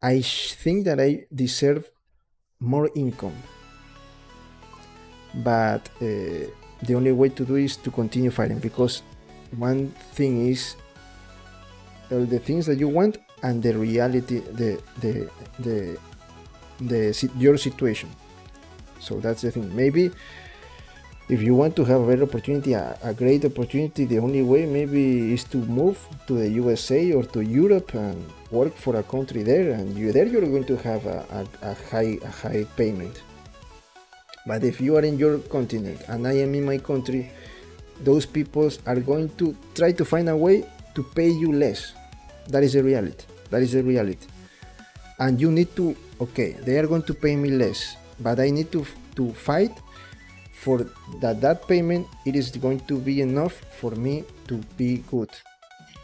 I think that I deserve more income, but the only way to do is to continue fighting, because one thing is all the things that you want and the reality, your situation. So that's the thing. Maybe if you want to have a better opportunity, a great opportunity, the only way maybe is to move to the USA or to Europe and work for a country there, and you're going to have a high payment. But if you are in your continent and I am in my country, those people are going to try to find a way to pay you less. That is the reality. And you need to, okay, they are going to pay me less, but I need to fight for that payment. It is going to be enough for me to be good.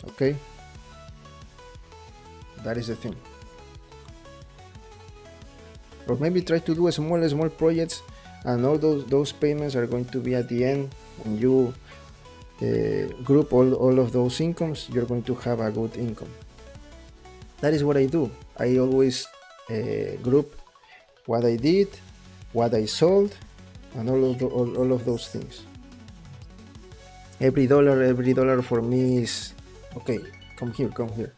Okay, that is the thing. Or maybe try to do a small projects, and all those payments are going to be at the end. When you group all of those incomes, you're going to have a good income. That is what I do. I always group what I did, what I sold, and all of those things. Every dollar for me is okay. Come here.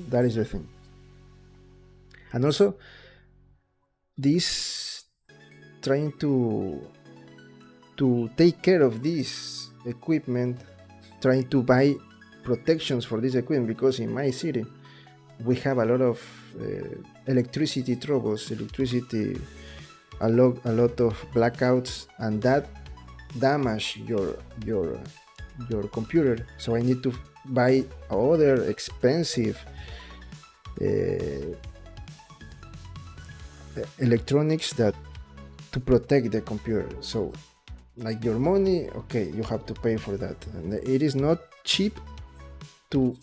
That is the thing. And also, this trying to take care of this equipment, trying to buy protections for this equipment, because in my city we have a lot of electricity troubles, a lot of blackouts, and that damage your computer. So I need to buy other expensive electronics that to protect the computer. So like your money, okay, you have to pay for that, and it is not cheap to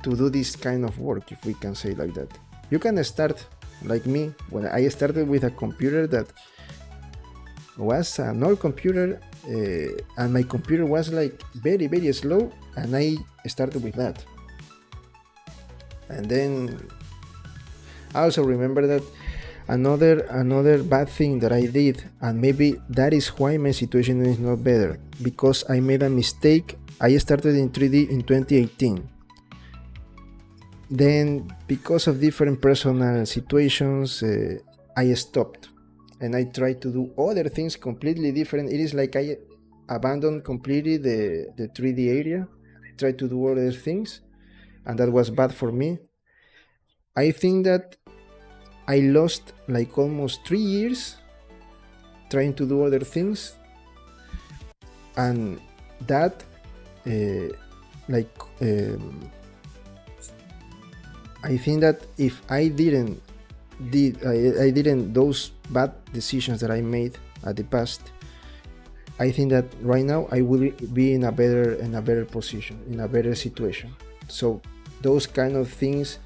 do this kind of work, if we can say like that. You can start like me. When I started with a computer that was an old computer, and my computer was like very slow, and I started with that. And then I also remember that another bad thing that I did, and maybe that is why my situation is not better, because I made a mistake. I started in 3D in 2018. Then, because of different personal situations, I stopped, and I tried to do other things completely different. It is like I abandoned completely the 3D area, tried to do other things, and that was bad for me. I think that I lost like almost 3 years trying to do other things, and that I think that if I didn't I didn't those bad decisions that I made at the past, I think that right now I will be in a better position, in a better situation. So those kind of things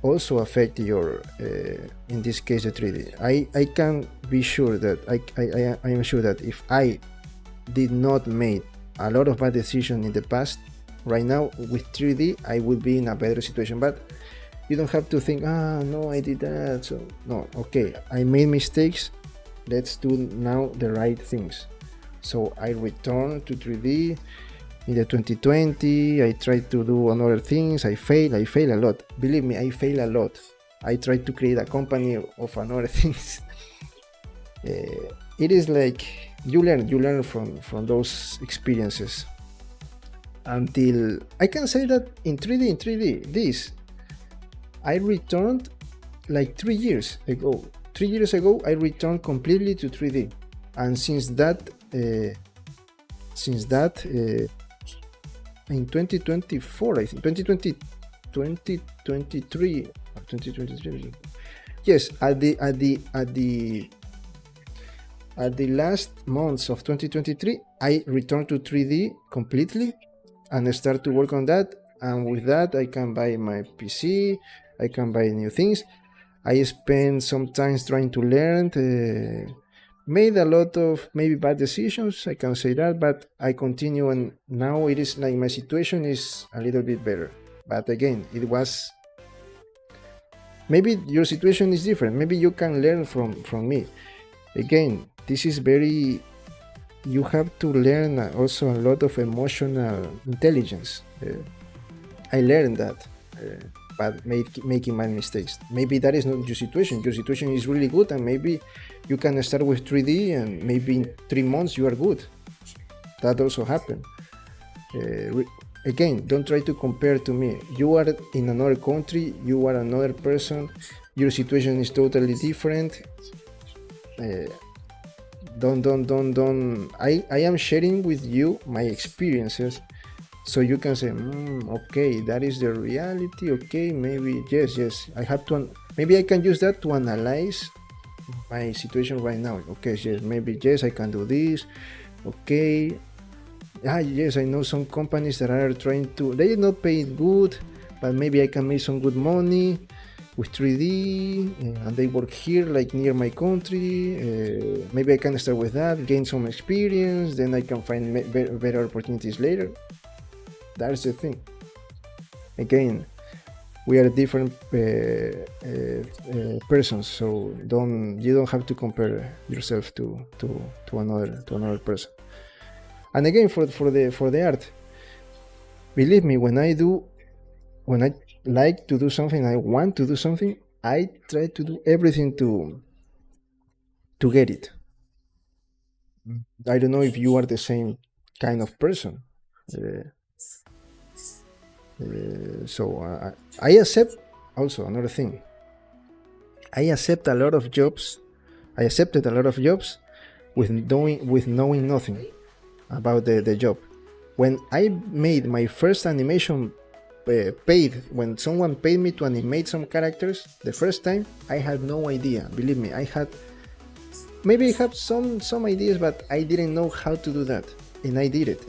also affect your in this case the 3D. I can be sure that I am sure that if I did not make a lot of bad decisions in the past, right now with 3D I would be in a better situation. But you don't have to think, no, I did that, so no, okay, I made mistakes, let's do now the right things. So I returned to 3D in the 2020. I tried to do another things. I fail a lot. Believe me, I fail a lot. I tried to create a company of another things. It is like you learn from those experiences. Until I can say that in 3D, this I returned like 3 years ago. 3 years ago, I returned completely to 3D, and since that in 2024, I think 2023, yes, at the last months of 2023, I returned to 3D completely and start to work on that. And with that, I can buy my PC, I can buy new things. I spent some time trying to learn, made a lot of maybe bad decisions, I can say that, but I continue, and now it is like my situation is a little bit better. But again, it was, maybe your situation is different, maybe you can learn from me. Again, this is very, you have to learn also a lot of emotional intelligence. I learned that, but making my mistakes. Maybe that is not your situation. Your situation is really good, and maybe you can start with 3D, and maybe in 3 months you are good. That also happened. Again, don't try to compare to me. You are in another country, you are another person, your situation is totally different. Don't. I am sharing with you my experiences, so you can say, okay, that is the reality. Okay, maybe yes, I have to, maybe I can use that to analyze my situation right now. Okay, yes, maybe yes, I can do this. Okay, yes, I know some companies that are trying to, they are not paid good, but maybe I can make some good money with 3D, and they work here, like near my country. Maybe I can start with that, gain some experience, then I can find better opportunities later. That's the thing. Again, we are different persons, so you don't have to compare yourself to another person. And again, for the art, believe me, when I like to do something, I want to do something, I try to do everything to get it. I don't know if you are the same kind of person. So I accept also another thing. I accepted a lot of jobs with knowing nothing about the job. When I made my first animation paid, when someone paid me to animate some characters the first time, I had no idea. Believe me, I had some ideas, but I didn't know how to do that, and I did it.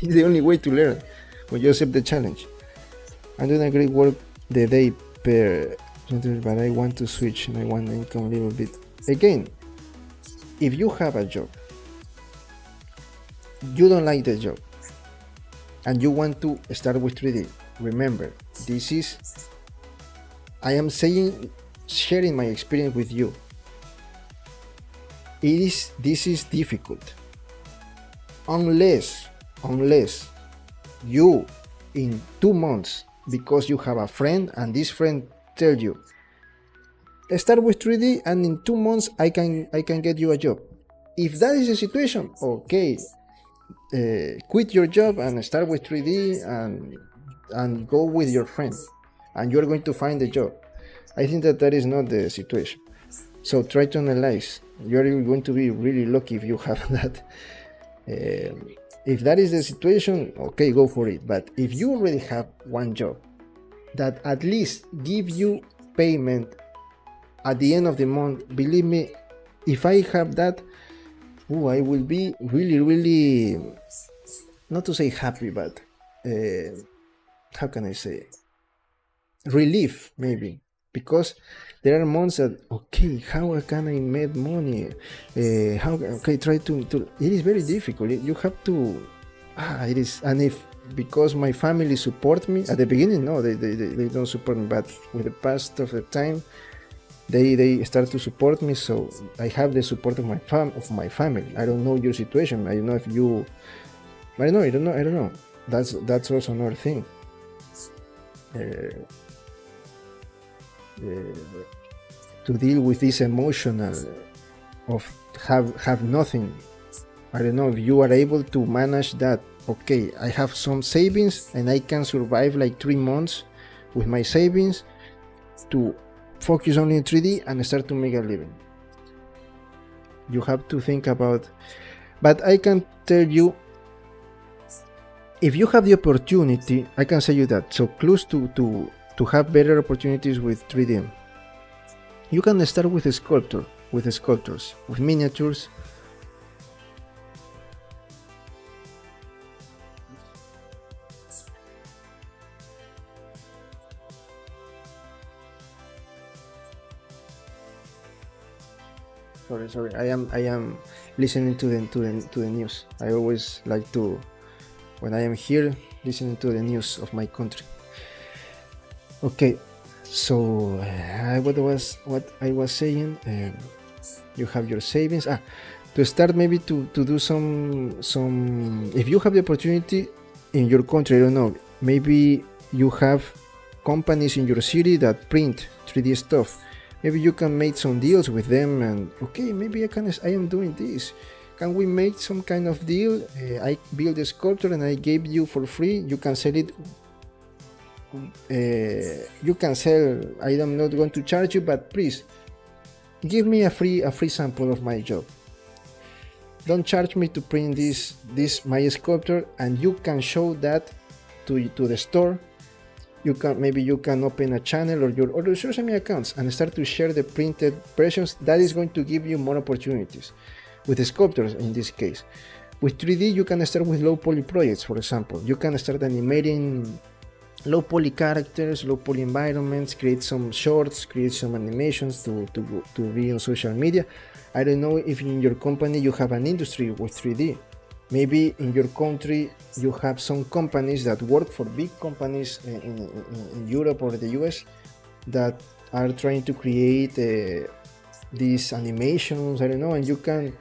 It's the only way to learn, when you accept the challenge. I'm doing a great work the day per, but I want to switch and I want income a little bit. Again, if you have a job, you don't like the job, and you want to start with 3D, remember, I am sharing my experience with you. This is difficult. Unless you, in 2 months, because you have a friend and this friend tell you, start with 3D and in 2 months I can get you a job. If that is the situation, okay, quit your job and start with 3D and go with your friend, and you're going to find a job. I think that is not the situation. So try to analyze. You're going to be really lucky if you have that. If that is the situation, okay, go for it. But if you already have one job that at least give you payment at the end of the month, believe me, if I have that, I will be really, really, not to say happy, but how can I say, relief maybe, because there are months that, okay, how can I make money, how okay, try to it is very difficult. You have to it is. And if, because my family support me at the beginning, no, they don't support me, but with the past of the time, they start to support me, so I have the support of my family. I don't know your situation. I don't know if you, I don't know. That's also another thing. To deal with this emotional of have nothing. I don't know if you are able to manage that. Okay, I have some savings and I can survive like 3 months with my savings to focus only in 3D and start to make a living. You have to think about, but I can tell you, if you have the opportunity, I can say you that, so close to have better opportunities with 3D, you can start with a sculptor, with sculptures, with miniatures. Sorry. I am listening to the news. I always like to, when I am here, listening to the news of my country. Okay, so what I was saying. You have your savings. To start, maybe to do some. If you have the opportunity in your country, I don't know. Maybe you have companies in your city that print 3D stuff. Maybe you can make some deals with them, and okay, maybe I am doing this. Can we make some kind of deal? I build a sculpture and I gave you for free. You can sell it. You can sell. I am not going to charge you, but please give me a free sample of my job. Don't charge me to print this my sculpture, and you can show that to the store. Maybe you can open a channel or your social media accounts and start to share the printed versions. That is going to give you more opportunities with the sculptors in this case. With 3D, you can start with low poly projects, for example. You can start animating low poly characters, low poly environments, create some shorts, create some animations to be on social media. I don't know if in your company you have an industry with 3D. Maybe in your country you have some companies that work for big companies in Europe or the US that are trying to create these animations, I don't know, and you can,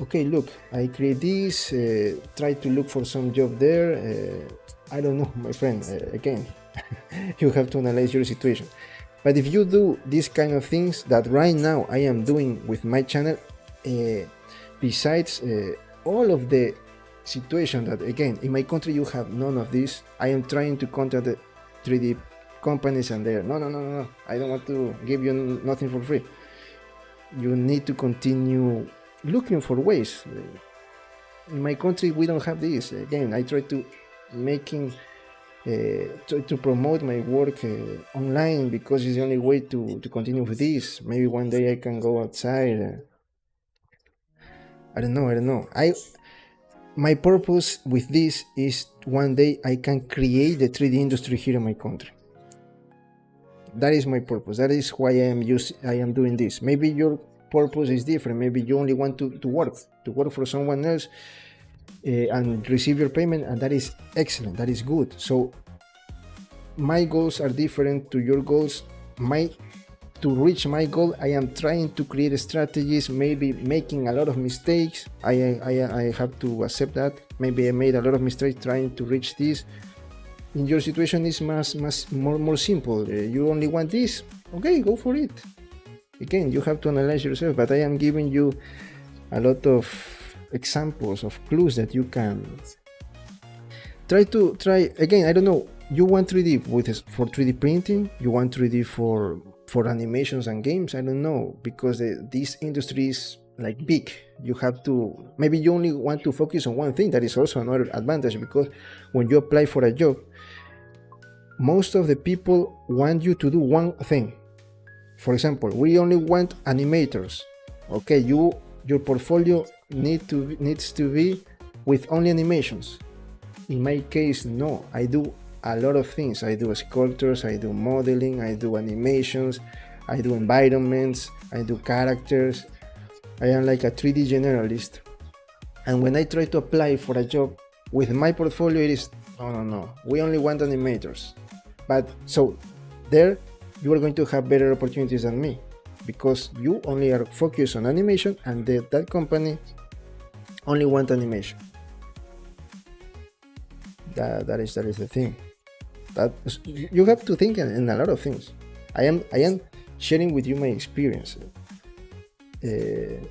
okay, look, I create this, try to look for some job there. I don't know, my friend, again, you have to analyze your situation. But if you do these kind of things that right now I am doing with my channel, besides all of the situation that, again, in my country you have none of this, I am trying to contact the 3D companies and they're, no, I don't want to give you nothing for free. You need to continue looking for ways. In my country we don't have this. Again, I try to to promote my work online because it's the only way to continue with this. Maybe one day I can go outside. I don't know. My purpose with this is one day I can create the 3D industry here in my country. That is my purpose. That is why I am doing this. Maybe your purpose is different. Maybe you only want to work for someone else and receive your payment, and that is excellent. That is good. So my goals are different to your goals. To reach my goal, I am trying to create strategies, maybe making a lot of mistakes. I have to accept that. Maybe I made a lot of mistakes trying to reach this. In your situation, it's more simple. You only want this, okay, go for it. Again, you have to analyze yourself, but I am giving you a lot of examples of clues that you can try. Again, I don't know, you want 3D for 3D printing, you want 3D for animations and games, I don't know, because this industry is like big. You have to, maybe you only want to focus on one thing. That is also another advantage, because when you apply for a job, most of the people want you to do one thing. For example, we only want animators. Okay, your portfolio needs to be with only animations. In my case, no. I do a lot of things. I do sculptures, I do modeling, I do animations, I do environments, I do characters. I am like a 3D generalist. And when I try to apply for a job with my portfolio, it is no. We only want animators. But so there you are going to have better opportunities than me, because you only are focused on animation, and that company only want animation. That is the thing. That you have to think in a lot of things. I am sharing with you my experience.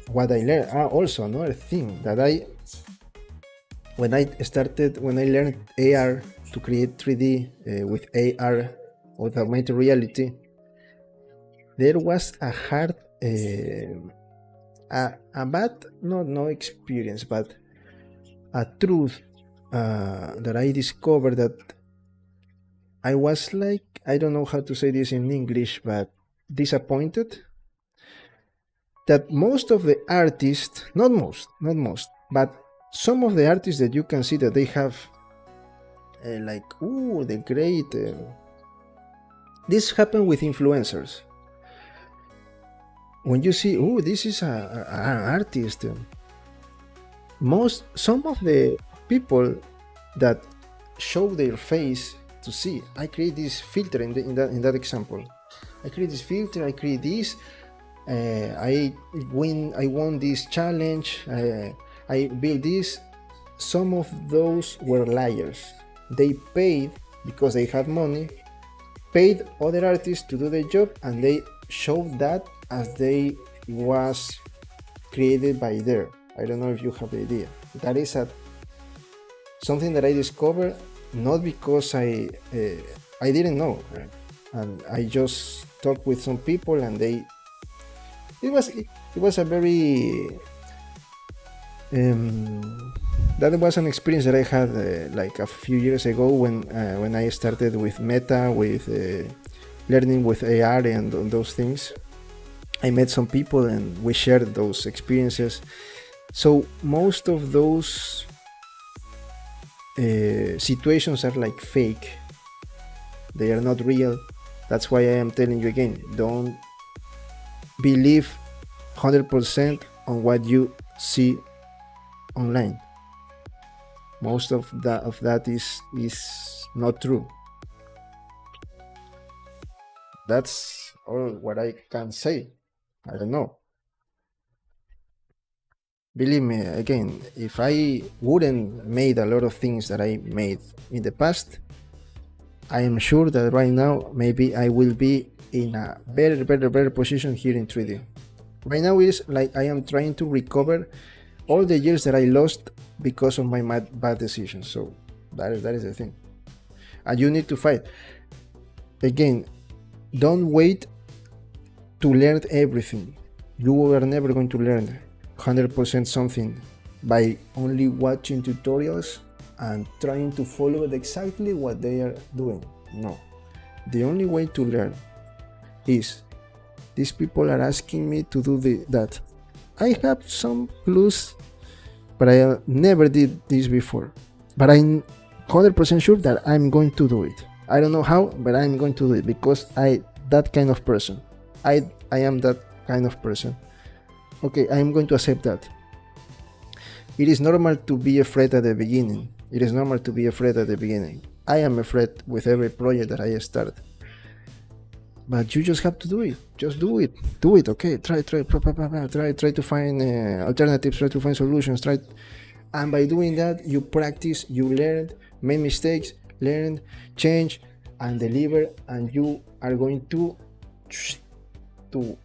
What I learned. Also another thing that when I learned AR to create 3D with AR, with augmented reality, there was a hard, a bad, no experience, but a truth that I discovered, that I was like, I don't know how to say this in English, but disappointed that most of the artists, not most, but some of the artists that you can see that they have the great. This happened with influencers. When you see, this is an artist. Some of the people that show their face to see, I create this filter in that example. I create this filter. I create this. I won this challenge. I built this. Some of those were liars. They paid because they had money, paid other artists to do the job, and they showed that as they was created by there. I don't know if you have the idea. That is something that I discovered, not because I didn't know, right? And I just talked with some people, and it was a very that was an experience that I had like a few years ago when I started with Meta, with learning with AR and those things. I met some people and we shared those experiences. So most of those situations are like fake. They are not real. That's why I am telling you again, don't believe 100% on what you see online. Most of that is not true. That's all what I can say. I don't know. Believe me, again, if I wouldn't made a lot of things that I made in the past, I am sure that right now maybe I will be in a better position here in 3D. Right now it is like I am trying to recover all the years that I lost because of my bad decisions. So that is the thing. And you need to fight. Again, don't wait to learn everything. You are never going to learn 100% something by only watching tutorials and trying to follow exactly what they are doing. No. The only way to learn is, these people are asking me to do that. I have some clues, but I never did this before. But I'm 100% sure that I'm going to do it. I don't know how, but I'm going to do it because that kind of person. I am that kind of person. Okay, I'm going to accept that. It is normal to be afraid at the beginning. I am afraid with every project that I start. But you just have to do it. Just do it. Okay, try to find alternatives, try to find solutions, and by doing that, you practice, you learn, make mistakes, learn, change, and deliver, and you are going to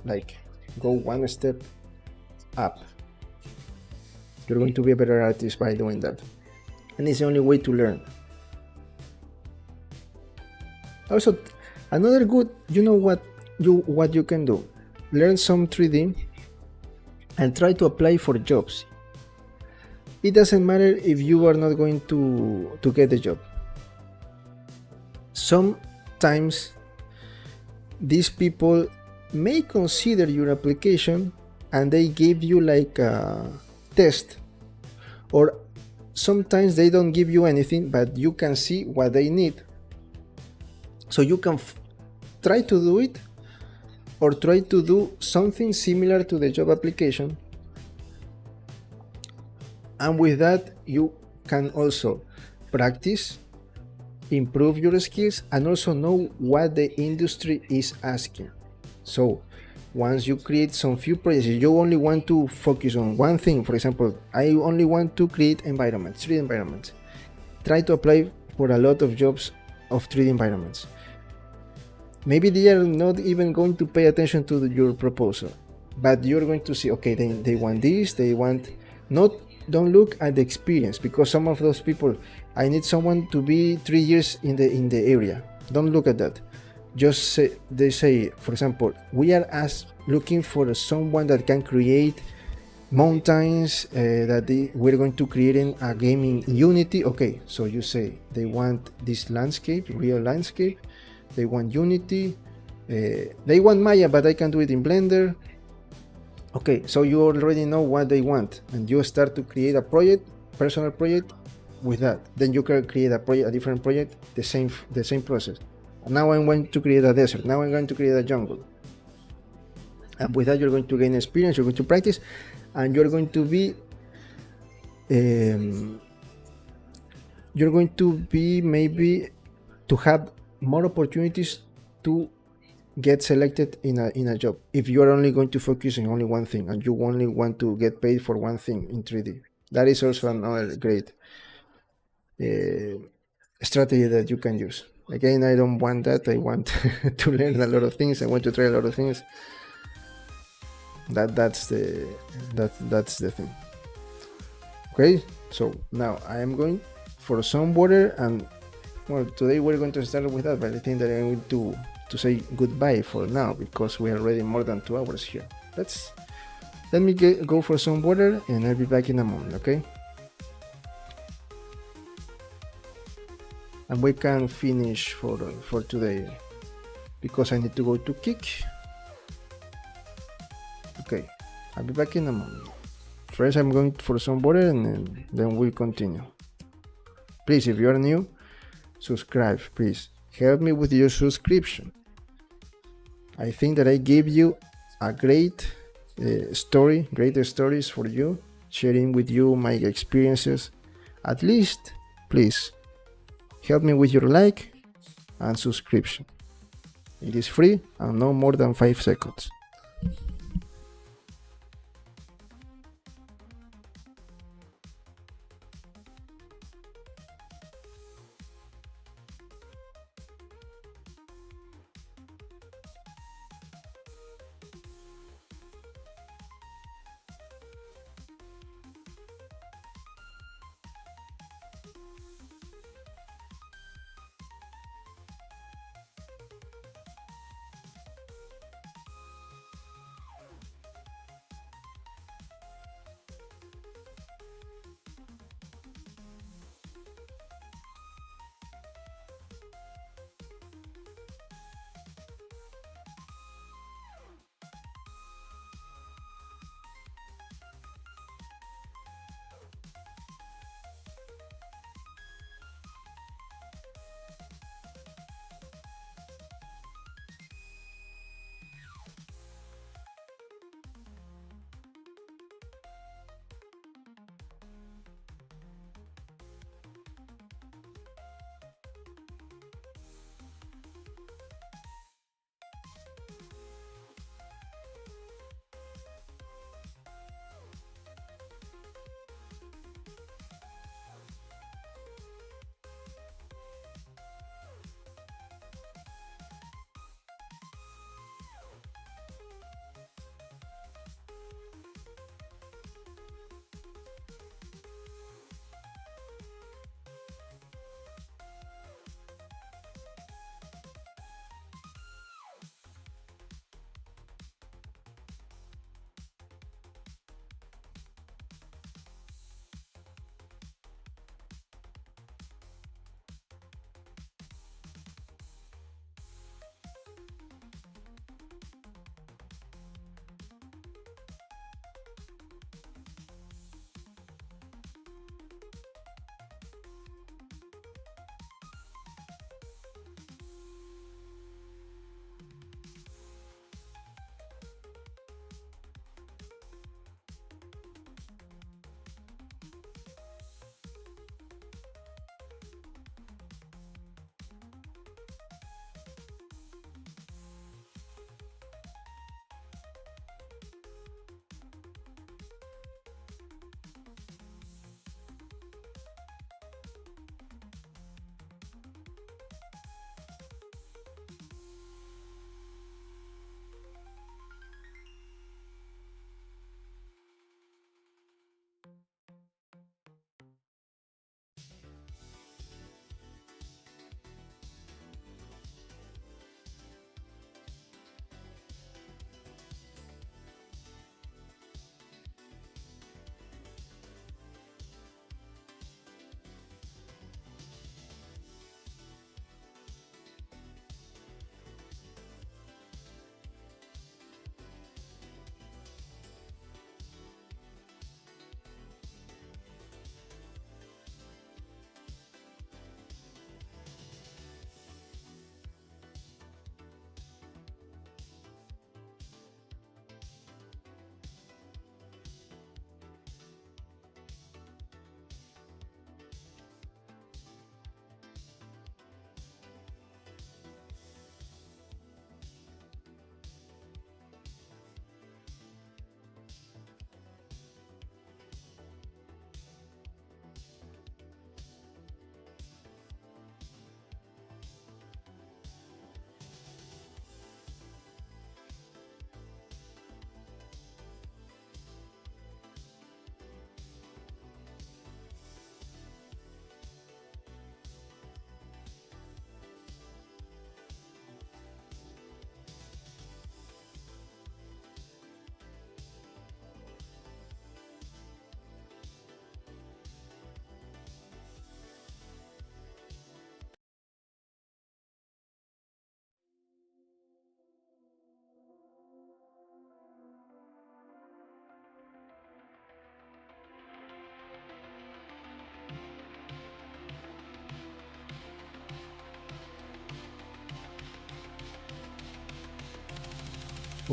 like go one step up. You're going to be a better artist by doing that, and it's the only way to learn. Also, another good, you know what you can do, learn some 3D and try to apply for jobs. It doesn't matter if you are not going to get the job. Sometimes these people may consider your application and they give you like a test, or sometimes they don't give you anything, but you can see what they need. So you can try to do it, or try to do something similar to the job application, and with that you can also practice, improve your skills, and also know what the industry is asking. So once you create some few projects, if you only want to focus on one thing, for example, I only want to create environments, 3D environments, try to apply for a lot of jobs of 3D environments. Maybe they are not even going to pay attention to your proposal, but you're going to see, okay, they want this, they want not, don't look at the experience, because some of those people, I need someone to be 3 years in the area. Don't look at that. Just say, they say, for example, we are looking for someone that can create mountains, we're going to create a game in Unity. Okay, so you say they want this landscape, real landscape, they want Unity, they want Maya, but I can do it in Blender. Okay, so you already know what they want, and you start to create a project, personal project with that. Then you can create a different project, the same process. Now I'm going to create a desert, now I'm going to create a jungle. And with that you're going to gain experience, you're going to practice, and you're going to be maybe to have more opportunities to get selected in a job, if you are only going to focus on only one thing and you only want to get paid for one thing in 3D. That is also another great strategy that you can use. Again, I don't want that. I want to learn a lot of things. I want to try a lot of things. That's the thing. Okay, so now I am going for some water, and well, today we're going to start with that, but I think that I'm going to say goodbye for now, because we are already more than 2 hours here. Let me go for some water, and I'll be back in a moment, okay? And we can finish for today, because I need to go to kick. Okay, I'll be back in a moment. First I'm going for some water, and then we'll continue. Please, if you are new, subscribe, please. Help me with your subscription. I think that I gave you a great great stories for you, sharing with you my experiences. At least, please, help me with your like and subscription. It is free and no more than 5 seconds.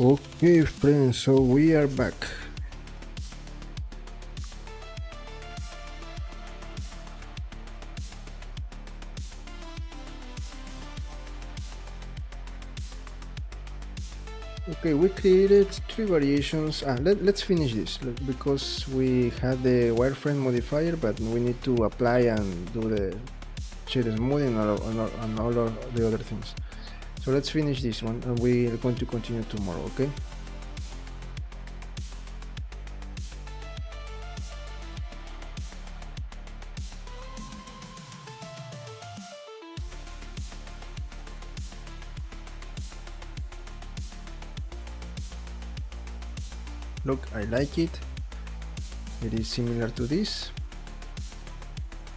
Okay, friends, so we are back. Okay, we created three variations. Let's finish this because we had the wireframe modifier, but we need to apply and do the shade smoothing and all of the other things. So let's finish this one and we are going to continue tomorrow, okay? Look, I like it. It is similar to this.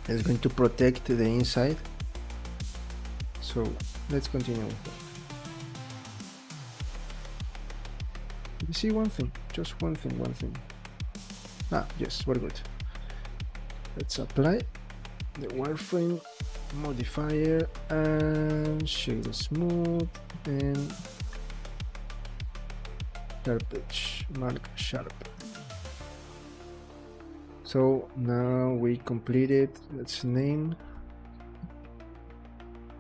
It's going to protect the inside. So let's continue with that. You see one thing, just one thing. Yes, we're good. Let's apply the wireframe modifier and shade smooth and sharp edge, mark sharp. So now we completed. Let's name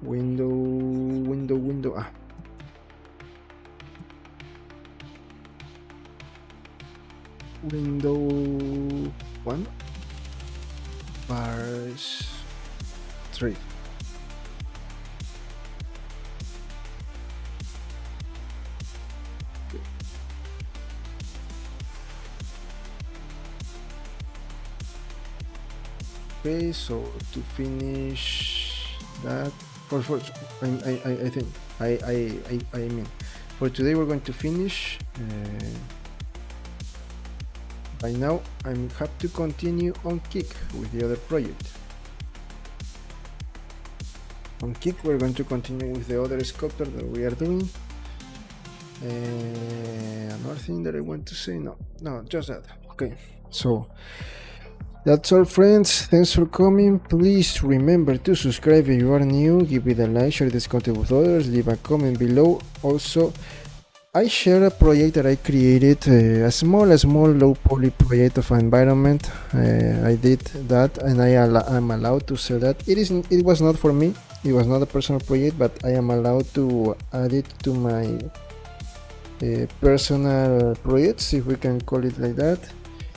window. Window 1 bars 3. Okay, so to finish that, I think I mean, for today we're going to finish. By now, I have to continue on Kick with the other project. On Kick, we're going to continue with the other sculptor that we are doing. Another thing that I want to say, no, just that. Okay, so that's all, friends. Thanks for coming. Please remember to subscribe if you are new, give it a like, share this content with others, leave a comment below. Also, I share a project that I created, a small low poly project of environment. I did that and I'm allowed to sell that. It was not for me, it was not a personal project, but I am allowed to add it to my personal projects, if we can call it like that.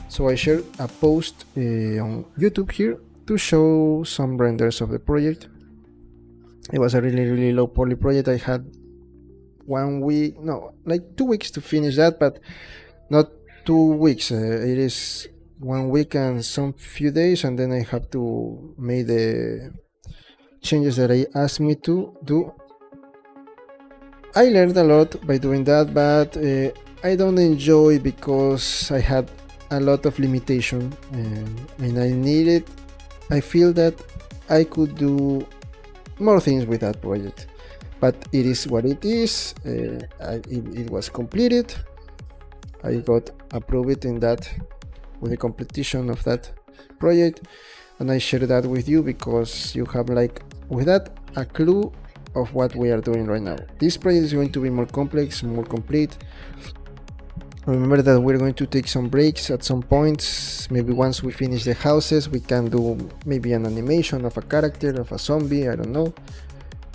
So I shared a post on YouTube here to show some renders of the project. It was a really low poly project. I had 1 week, no, like 2 weeks to finish that, but not 2 weeks. It is 1 week and some few days, and then I have to make the changes that I asked me to do. I learned a lot by doing that, but I don't enjoy because I had a lot of limitation and I feel that I could do more things with that project. But it is what it is. It was completed. I got approved in that with the completion of that project, and I share that with you because you have, like, with that, a clue of what we are doing right now. This project is going to be more complex, more complete. Remember that we're going to take some breaks at some points. Maybe once we finish the houses, we can do maybe an animation of a character, of a zombie, I don't know.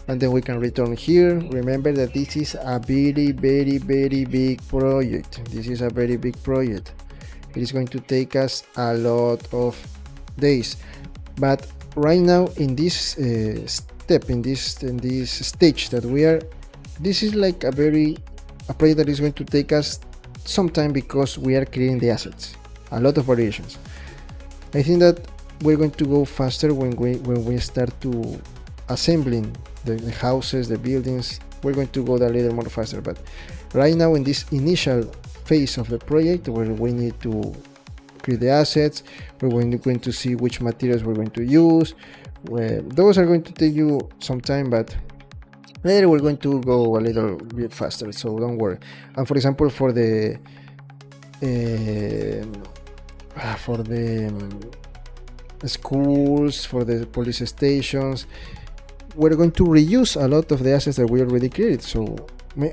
And then we can return here. Remember that this is a very big project. This is a very big project. It is going to take us a lot of days. But right now, in this step, in this stage that we are, this is like a project that is going to take us some time because we are creating the assets, a lot of variations. I think that we're going to go faster when we start to assembling the houses, the buildings. We're going to go a little more faster, but right now in this initial phase of the project where we need to create the assets, we're going to see which materials we're going to use. Those are going to take you some time, but later we're going to go a little bit faster, so don't worry. And for example, for the schools, for the police stations, we're going to reuse a lot of the assets that we already created. So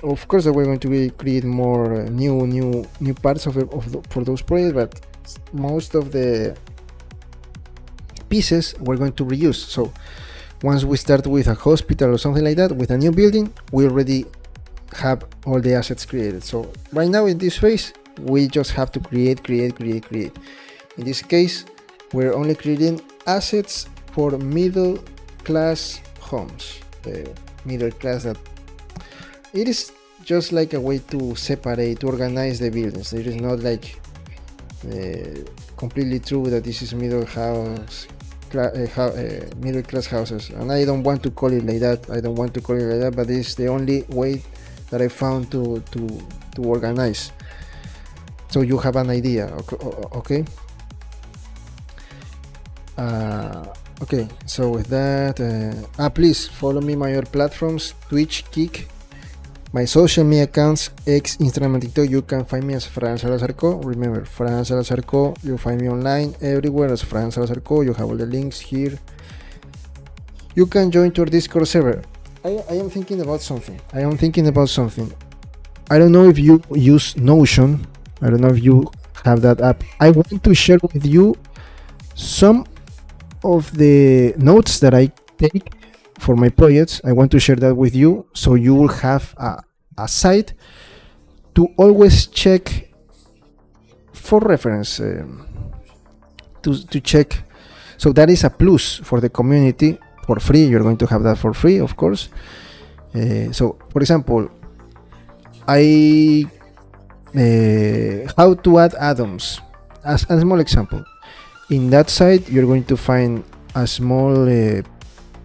of course that we're going to create more new parts for those projects, but most of the pieces we're going to reuse. So once we start with a hospital or something like that, with a new building, we already have all the assets created. So right now in this phase, we just have to create. In this case, we're only creating assets for middle class homes. The middle class, that it is just like a way to separate, to organize the buildings. It is not like completely true that this is middle class houses, and I don't want to call it like that. But it's the only way that I found to organize, so you have an idea. Okay. Okay, so with that, please follow me my other platforms: Twitch, Kick, my social media accounts, X, Instagram, and TikTok. You can find me as Fran Salazar Co. Remember, Fran Salazar Co. You find me online everywhere as Fran Salazar Co. You have all the links here. You can join to our Discord server. I am thinking about something. I don't know if you use Notion. I don't know if you have that app. I want to share with you some of the notes that I take for my projects. I want to share that with you, so you will have a site to always check for reference, to check. So that is a plus for the community, for free. You're going to have that for free, of course. So for example, how to add add-ons, as a small example. In that site, you're going to find a small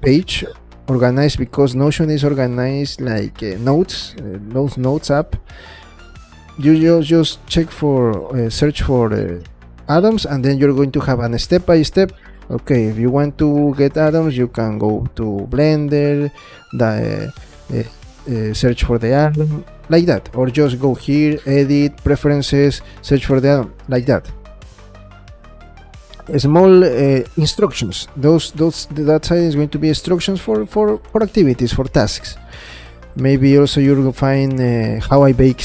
page organized, because Notion is organized like notes app. You just check for search for atoms, and then you're going to have a step by step. Okay, if you want to get atoms, you can go to Blender, search for the atom, like that, or just go here, edit, preferences, search for the atom, like that. Small instructions. That side is going to be instructions for activities, for tasks. Maybe also you'll find how I bake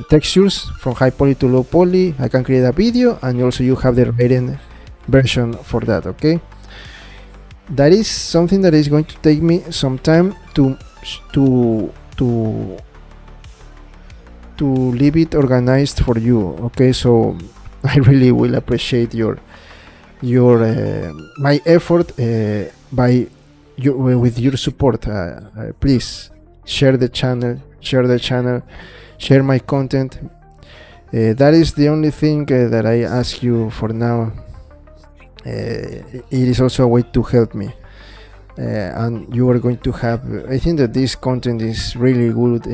textures from high poly to low poly. I can create a video, and also you have the written version for that. Okay, that is something that is going to take me some time to leave it organized for you. Okay, so I really will appreciate my effort with your support. Please share the channel, share my content. That is the only thing that I ask you for now. It is also a way to help me, and you are going to have. I think that this content is really good.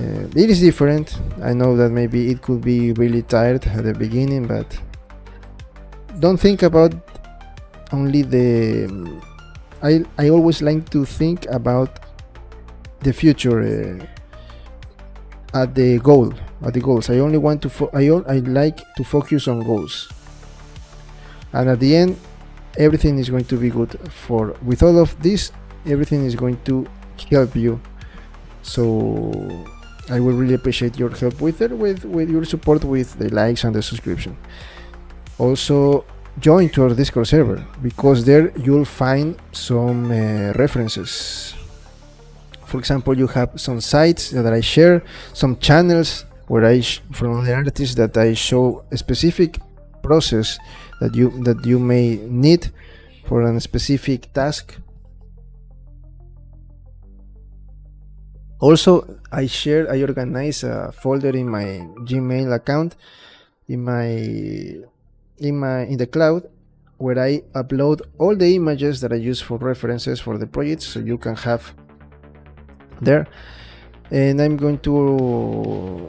It is different. I know that maybe it could be really tired at the beginning, but don't think about only I always like to think about the future, at the goals. I only want to I like to focus on goals, and at the end, everything is going to be good. With all of this, everything is going to help you. So I will really appreciate your help with your support, with the likes and the subscription. Also, join to our Discord server, because there you'll find some references. For example, you have some sites that I share, some channels where from the artists that I show a specific process that you may need for a specific task. Also, I organize a folder in my Gmail account in the cloud, where I upload all the images that I use for references for the project, so you can have there. And I'm going to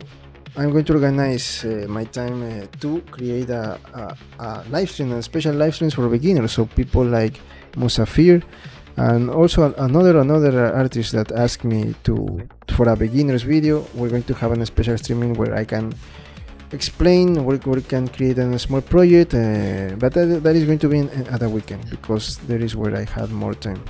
organize my time to create a live stream, a special live streams for beginners, so people like Musafir, and also another artist that asked me for a beginner's video. We're going to have a special streaming where I can explain, we can create a small project, but that is going to be at a weekend, because there is where I have more time.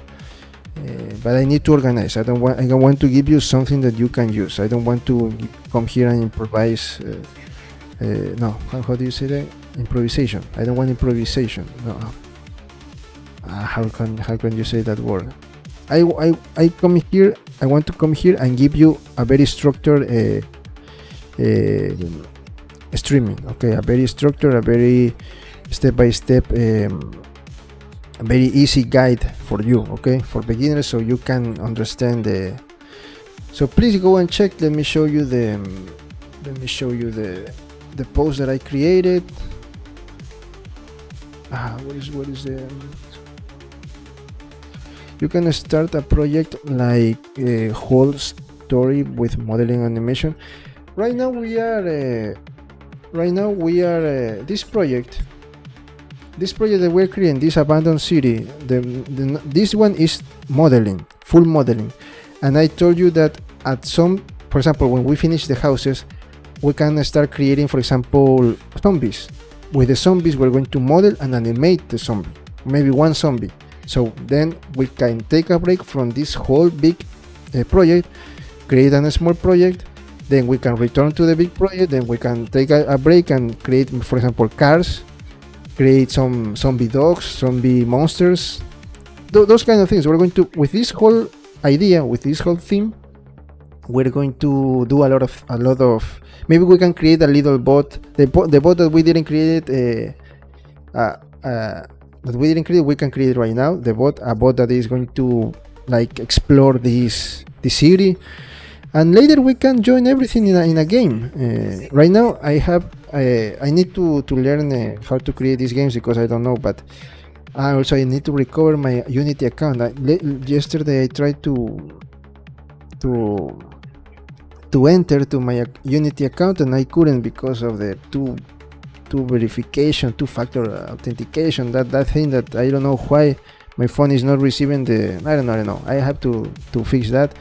but I need to organize. I don't want to give you something that you can use. I don't want to come here and improvise. No, how do you say that? Improvisation. I don't want improvisation. No. How can you say that word? I come here. I want to come here and give you a very structured streaming. Okay, a very structured, a very step by step, a very easy guide for you. Okay, for beginners, so you can understand the. So please go and check. Let me show you the. The post that I created. What is the? You can start a project like a whole story with modeling animation. Right now we are this project that we're creating, this abandoned city. This one is modeling, full modeling, and I told you that at some, for example, when we finish the houses, we can start creating, for example, zombies. With the zombies, we're going to model and animate the zombie, maybe one zombie. So then we can take a break from this whole big project, create a small project, then we can return to the big project, then we can take a break and create, for example, cars, create some zombie dogs, zombie monsters, those kind of things. We're going to, with this whole idea, with this whole theme, we're going to do a lot of. Maybe we can create a little bot. The bot that we didn't create, we can create right now. A bot that is going to like explore this city, and later we can join everything in a game. Right now, I need to learn how to create these games because I don't know. But also I need to recover my Unity account. Yesterday I tried to enter to my Unity account and I couldn't because of the two verification, two-factor authentication, that thing that I don't know why my phone is not receiving the. I don't know. I have to fix that.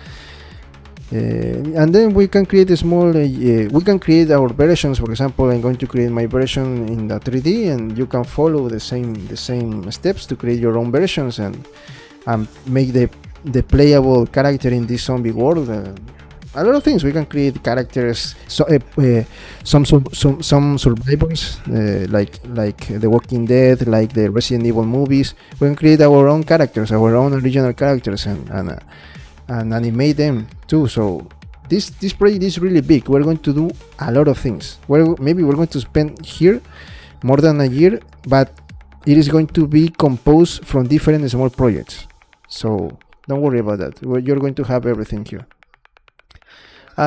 And then we can create a small. We can create our versions. For example, I'm going to create my version in the 3D, and you can follow the same steps to create your own versions and make the playable character in this zombie world. A lot of things. We can create characters, some survivors, like The Walking Dead, like the Resident Evil movies. We can create our own characters, our own original characters, and animate them too. So this project is really big. We're going to do a lot of things. Maybe we're going to spend here more than a year, but it is going to be composed from different small projects. So don't worry about that. You're going to have everything here.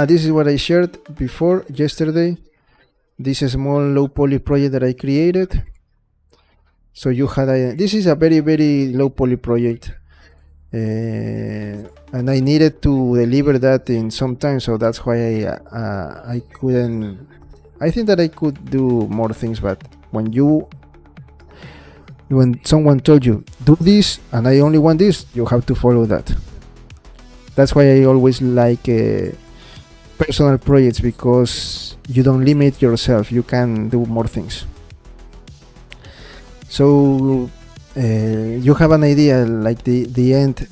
This is what I shared before yesterday. This is a small low poly project that I created. So you had this is a very, very low poly project, and I needed to deliver that in some time. So that's why I couldn't. I think that I could do more things, but when someone told you do this and I only want this, you have to follow that. That's why I always like personal projects, because you don't limit yourself, you can do more things. So you have an idea, like the end.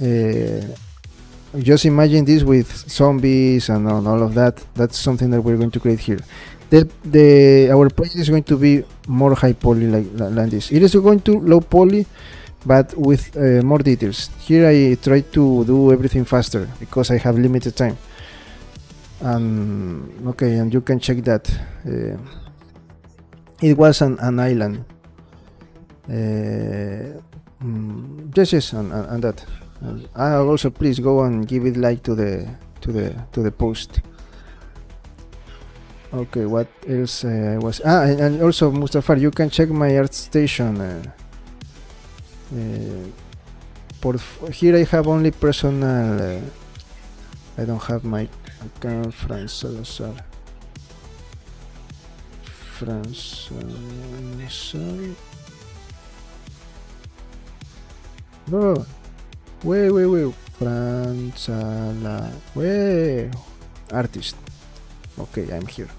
Just imagine this with zombies and all of that. That's something that we're going to create here. Our project is going to be more high poly like this. It is going to low poly, but with more details. Here I try to do everything faster because I have limited time. Okay, and you can check that it was an island. Yes, and that. Also, please go and give it like to the post. Okay, what else was? And also, Mustafar, you can check my ArtStation. Here I have only personal. I don't have my account. France Salazar. No. Wait. France Wait. Artist. Okay, I'm here.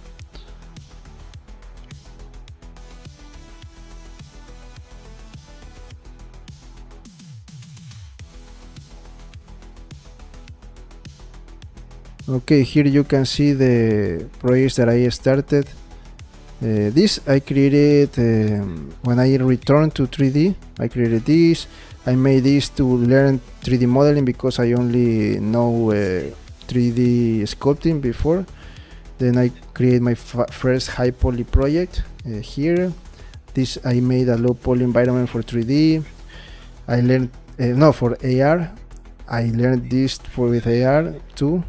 Okay, here you can see the projects that I started. This I created when I returned to 3D. I created this. I made this to learn 3D modeling because I only know 3D sculpting before. Then I create my first high poly project here. This I made a low poly environment for 3D. I learned no, for AR. I learned this with AR too.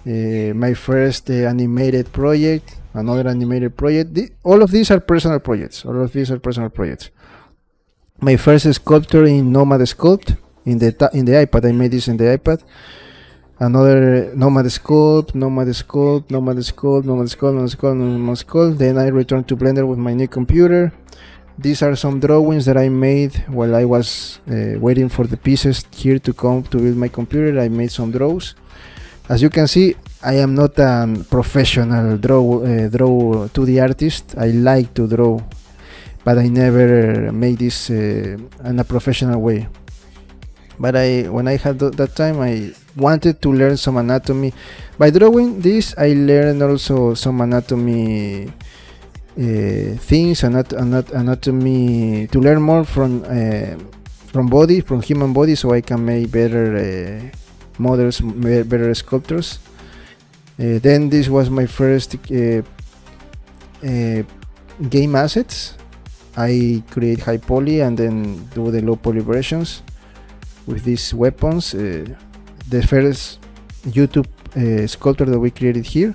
My first animated project, another animated project. All of these are personal projects. My first sculpture in Nomad Sculpt in the iPad. I made this in the iPad. Another Nomad Sculpt. Then I returned to Blender with my new computer. These are some drawings that I made while I was waiting for the pieces here to come to build my computer. I made some draws. As you can see, I am not a professional draw 2D artist. I like to draw, but I never made this in a professional way. But when I had that time, I wanted to learn some anatomy. By drawing this, I learned also some anatomy things, anatomy, to learn more from human body, so I can make better models, better sculptures. Then this was my first game assets. I create high poly and then do the low poly versions with these weapons. The first YouTube sculptor that we created here.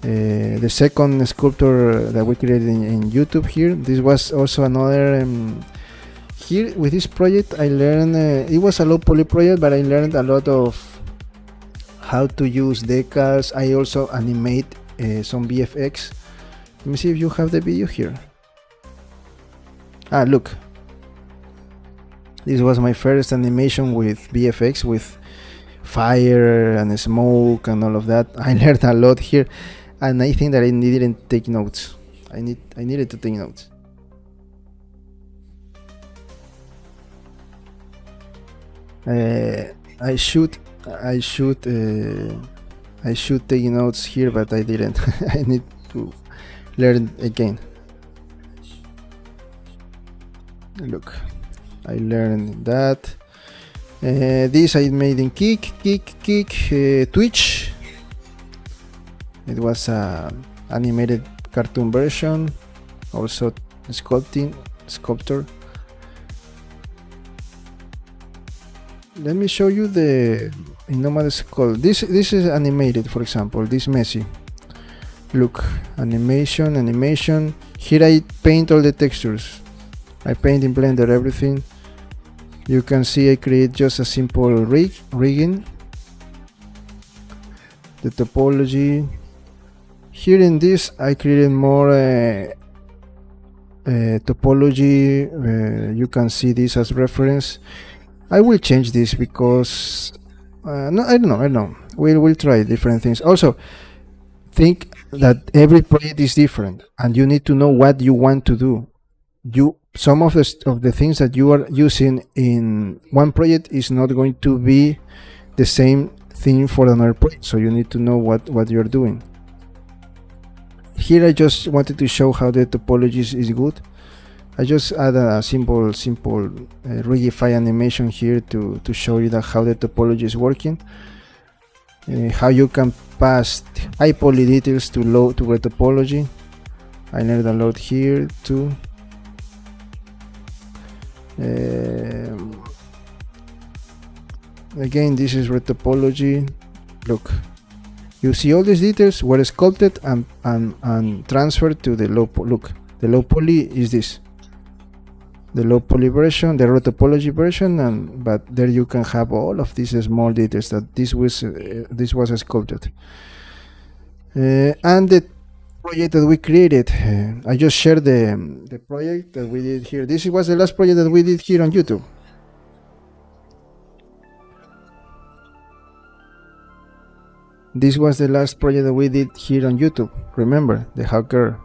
The second sculptor that we created in YouTube here. This was also another here with this project. I learned it was a low poly project, but I learned a lot of how to use decals. I also animate some VFX. Let me see if you have the video here. Look, this was my first animation with VFX, with fire and smoke and all of that. I learned a lot here, and I think that I didn't take notes. I needed to take notes. I should take notes here, but I didn't. I need to learn again. Look, I learned that. This I made in Twitch. It was a animated cartoon version, also sculptor. Let me show you the Nomad Sculpt. This is animated, for example, this Messi. Look, animation. Here I paint all the textures. I paint in Blender everything. You can see I create just a simple rigging. The topology. Here in this I created more topology. You can see this as reference. I will change this because no, I don't know. We'll try different things. Also, think that every project is different, and you need to know what you want to do. Some of the things that you are using in one project is not going to be the same thing for another project, so you need to know what you're doing. Here I just wanted to show how the topology is good. I just add a simple rigify animation here to show you how the topology is working. How you can pass high poly details to the topology. I learned a lot here too. Again, this is retopology. Look, you see all these details were sculpted and transferred to the low poly. Look, the low poly is this, the low poly version, the retopology version, but there you can have all of these small details that this was sculpted. And the project that we created, I just shared the project that we did here. This was the last project that we did here on YouTube. This was the last project that we did here on YouTube. Remember, the hawker.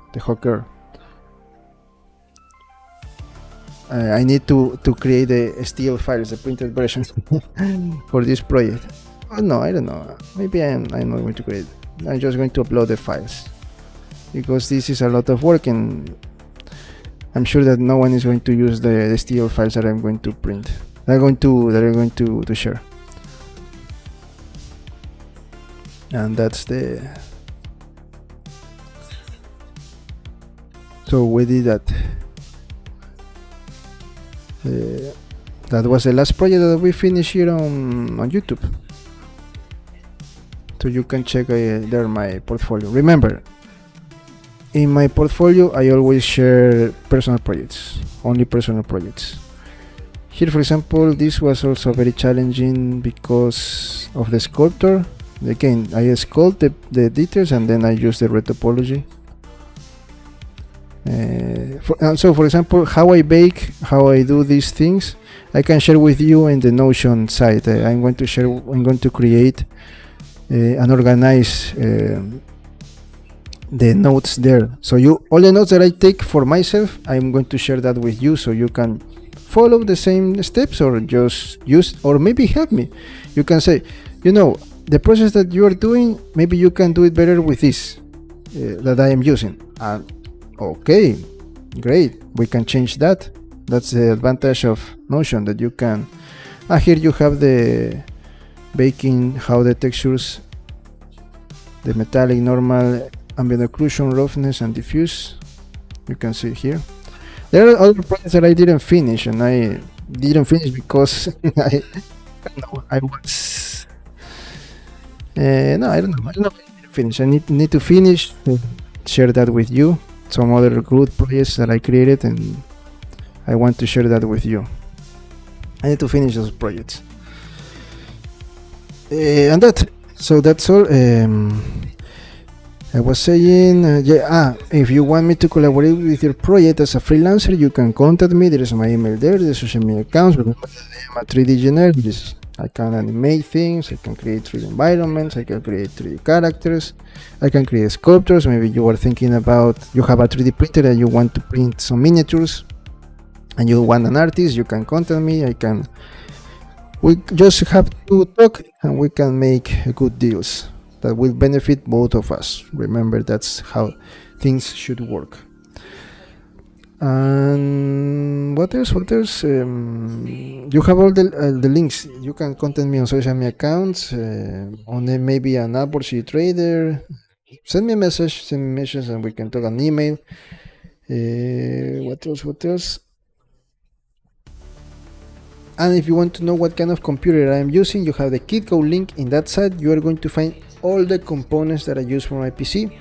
I need to create the STL files, the printed versions for this project. Oh, no, I don't know. Maybe I'm not going to create. I'm just going to upload the files because this is a lot of work, and I'm sure that no one is going to use the STL files that I'm going to print. That are going to share. And that's the. So we did that. That was the last project that we finished here on YouTube. So you can check there my portfolio. Remember, in my portfolio I always share personal projects, only personal projects. Here, for example, this was also very challenging because of the sculptor. Again, I sculpt the details and then I use the red topology. So for example, how I bake, how I do these things, I can share with you in the Notion site. I'm going to create and organize the notes there. So all the notes that I take for myself, I'm going to share that with you, so you can follow the same steps or just use, or maybe help me. You can say, the process that you are doing, maybe you can do it better with this that I am using. Okay, great, we can change that. That's the advantage of Notion, that you can. Here you have the baking, how the textures, the metallic, normal, ambient occlusion, roughness, and diffuse. You can see here. There are other projects that I didn't finish, and I didn't finish because I was. No, I don't know. I didn't finish. I need to finish. Share that with you. Some other good projects that I created, and I want to share that with you. I need to finish those projects. And that's all. I was saying, if you want me to collaborate with your project as a freelancer, you can contact me. There is my email there, the social media accounts. I'm a 3D generator. I can animate things, I can create 3D environments, I can create 3D characters, I can create sculptures. Maybe you are thinking about, you have a 3D printer and you want to print some miniatures and you want an artist, you can contact me. We just have to talk and we can make good deals that will benefit both of us. Remember, that's how things should work. And what else? You have all the links. You can contact me on social media accounts, on maybe an Upworthy trader. Send me a message, and we can talk on email. What else? And if you want to know what kind of computer I am using, you have the KitGo link in that site. You are going to find all the components that I use for my PC.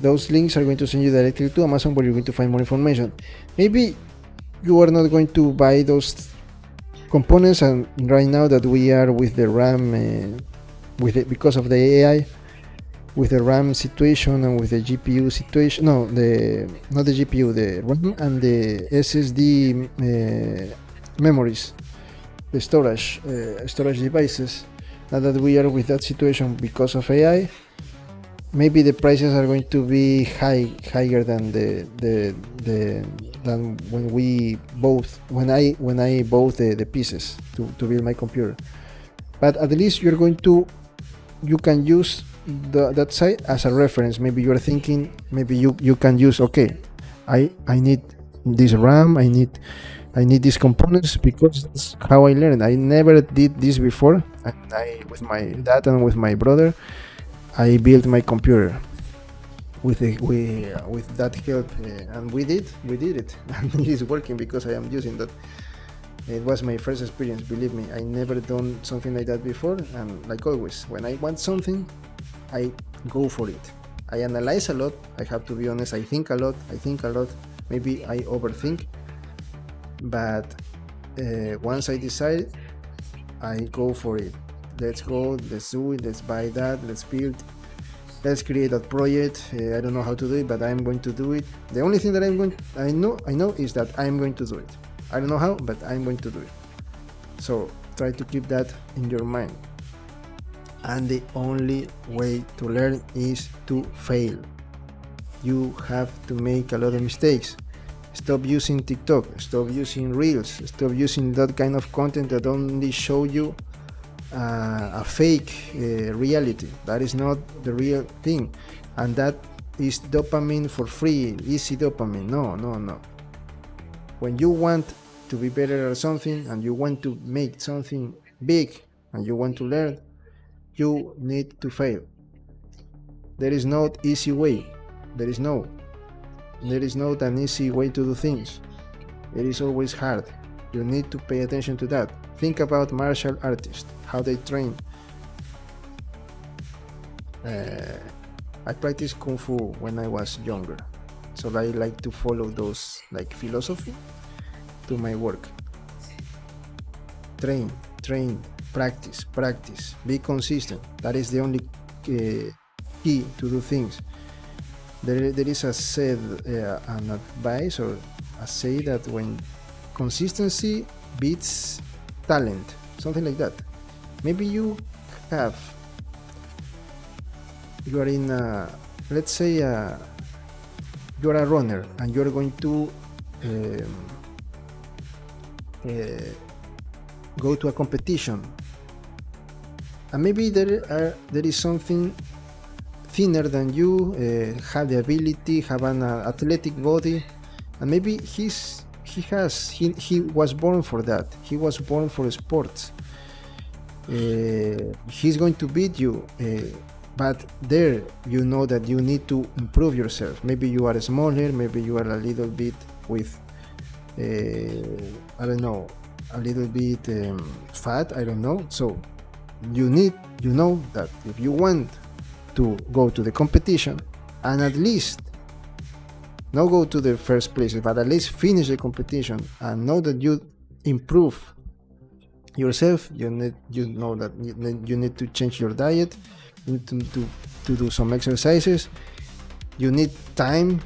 Those links are going to send you directly to Amazon, where you're going to find more information. Maybe you are not going to buy those components, and right now that we are with the RAM, because of the AI, with the RAM situation and with the GPU situation. No, not the GPU, the RAM and the SSD memories, the storage devices. Now that we are with that situation because of AI, maybe the prices are going to be higher than than when I bought the pieces to build my computer. But at least you can use that site as a reference. Maybe you are thinking, maybe you can use, okay, I need this RAM, I need these components, because that's how I learned. I never did this before, and with my dad and with my brother, I built my computer with that help, and we did it, and it is working because I am using that. It was my first experience, believe me. I never done something like that before, and like always, when I want something, I go for it. I analyze a lot, I have to be honest. I think a lot, maybe I overthink, but once I decide, I go for it. Let's go, let's do it, let's buy that, let's build, let's create that project. I don't know how to do it, but I'm going to do it. The only thing that I know is that I'm going to do it. I don't know how, but I'm going to do it. So try to keep that in your mind. And the only way to learn is to fail. You have to make a lot of mistakes. Stop using TikTok, stop using Reels, stop using that kind of content that only show you a fake reality. That is not the real thing, and that is dopamine for free, easy dopamine. No, no, no. When you want to be better at something and you want to make something big and you want to learn, you need to fail. There is no easy way. There is not an easy way to do things. It is always hard. You need to pay attention to that. Think about martial artists, how they train. I practiced Kung Fu when I was younger, so I like to follow those like philosophy to my work. Train, practice, be consistent. That is the only key to do things. There is a said, an advice or a say that when consistency beats talent, something like that. Maybe you are in a, let's say you are a runner and you are going to go to a competition, and maybe there is something thinner than you, have the ability, have an athletic body, and maybe he was born for that. He was born for sports. He's going to beat you, but there you know that you need to improve yourself. Maybe you are smaller, maybe you are a little bit with I don't know, a little bit fat, I don't know. So you know that if you want to go to the competition and at least not go to the first place, but at least finish the competition and know that you improve yourself, you know that you need to change your diet, you need to do some exercises, you need time,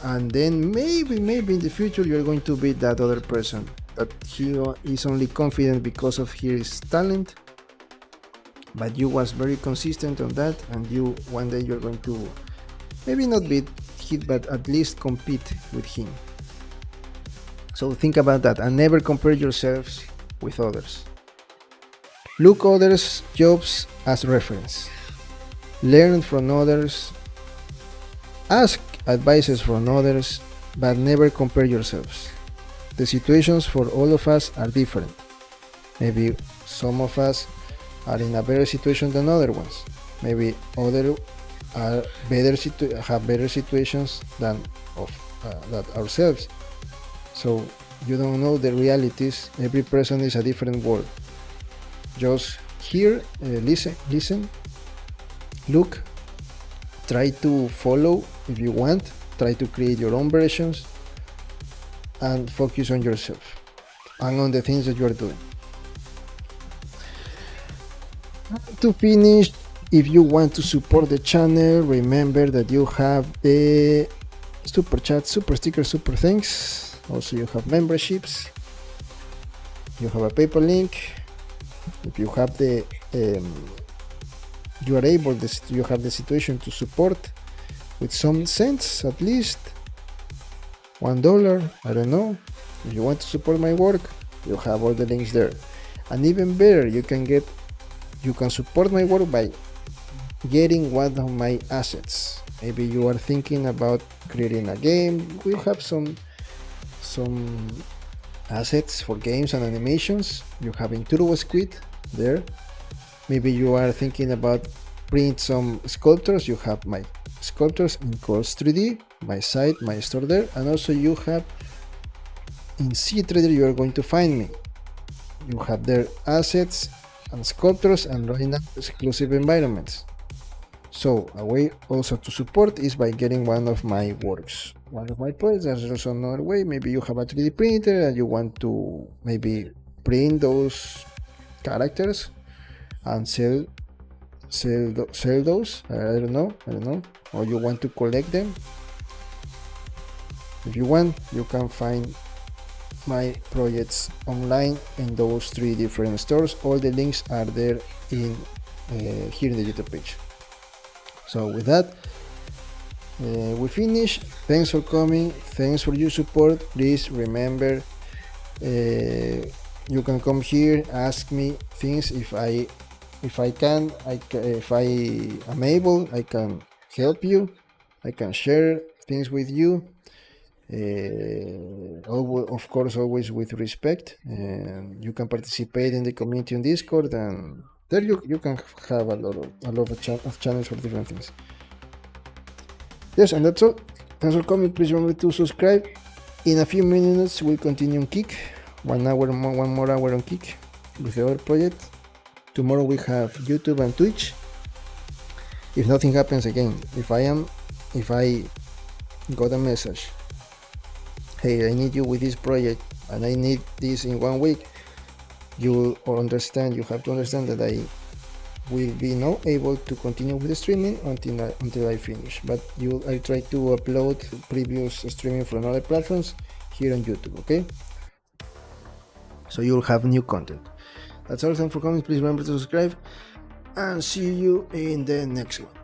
and then maybe in the future you're going to beat that other person that he is only confident because of his talent, but you was very consistent on that, and you one day you're going to maybe not beat him, but at least compete with him. So think about that and never compare yourselves with others. Look others' jobs as reference. Learn from others. Ask advices from others, but never compare yourselves. The situations for all of us are different. Maybe some of us are in a better situation than other ones. Maybe others are have better situations than that ourselves. So you don't know the realities. Every person is a different world. Just hear, listen, look, try to follow if you want, try to create your own versions, and focus on yourself and on the things that you are doing. To finish, if you want to support the channel, remember that you have the super chat, super sticker, super thanks. Also you have memberships, you have a PayPal link. If you have the you are able, you have the situation to support with some cents, at least $1, I don't know. If you want to support my work, you have all the links there. And even better, you can support my work by getting one of my assets. Maybe you are thinking about creating a game. We have some assets for games and animations. You have in Turbo Squid there. Maybe you are thinking about print some sculptures. You have my sculptures in Course 3D, my site, my store there, and also you have in C-Trader. You are going to find me. You have their assets and sculptures and right now exclusive environments. So a way also to support is by getting one of my works, one of my projects. There's also another way. Maybe you have a 3D printer and you want to maybe print those characters and sell those. I don't know, or you want to collect them. If you want, you can find my projects online in those 3 different stores. All the links are there in here in the YouTube page. So with that, we finish. Thanks for coming, thanks for your support. Please remember, You can come here, ask me things. If I can, if I am able, I can help you. I can share things with you. Of course, always with respect. You can participate in the community on Discord, and there you can have a lot of channels for different things. Yes, and that's all. Thanks for coming. Please remember to subscribe. In a few minutes, we'll continue on Kick. 1 more hour on Kick with the other project. Tomorrow we have YouTube and Twitch. If nothing happens again, if I got a message, hey, I need you with this project and I need this in 1 week, you have to understand that I will be not able to continue with the streaming until I finish. But I try to upload previous streaming from other platforms here on YouTube, okay? So you'll have new content. That's all. Thanks for coming. Please remember to subscribe and see you in the next one.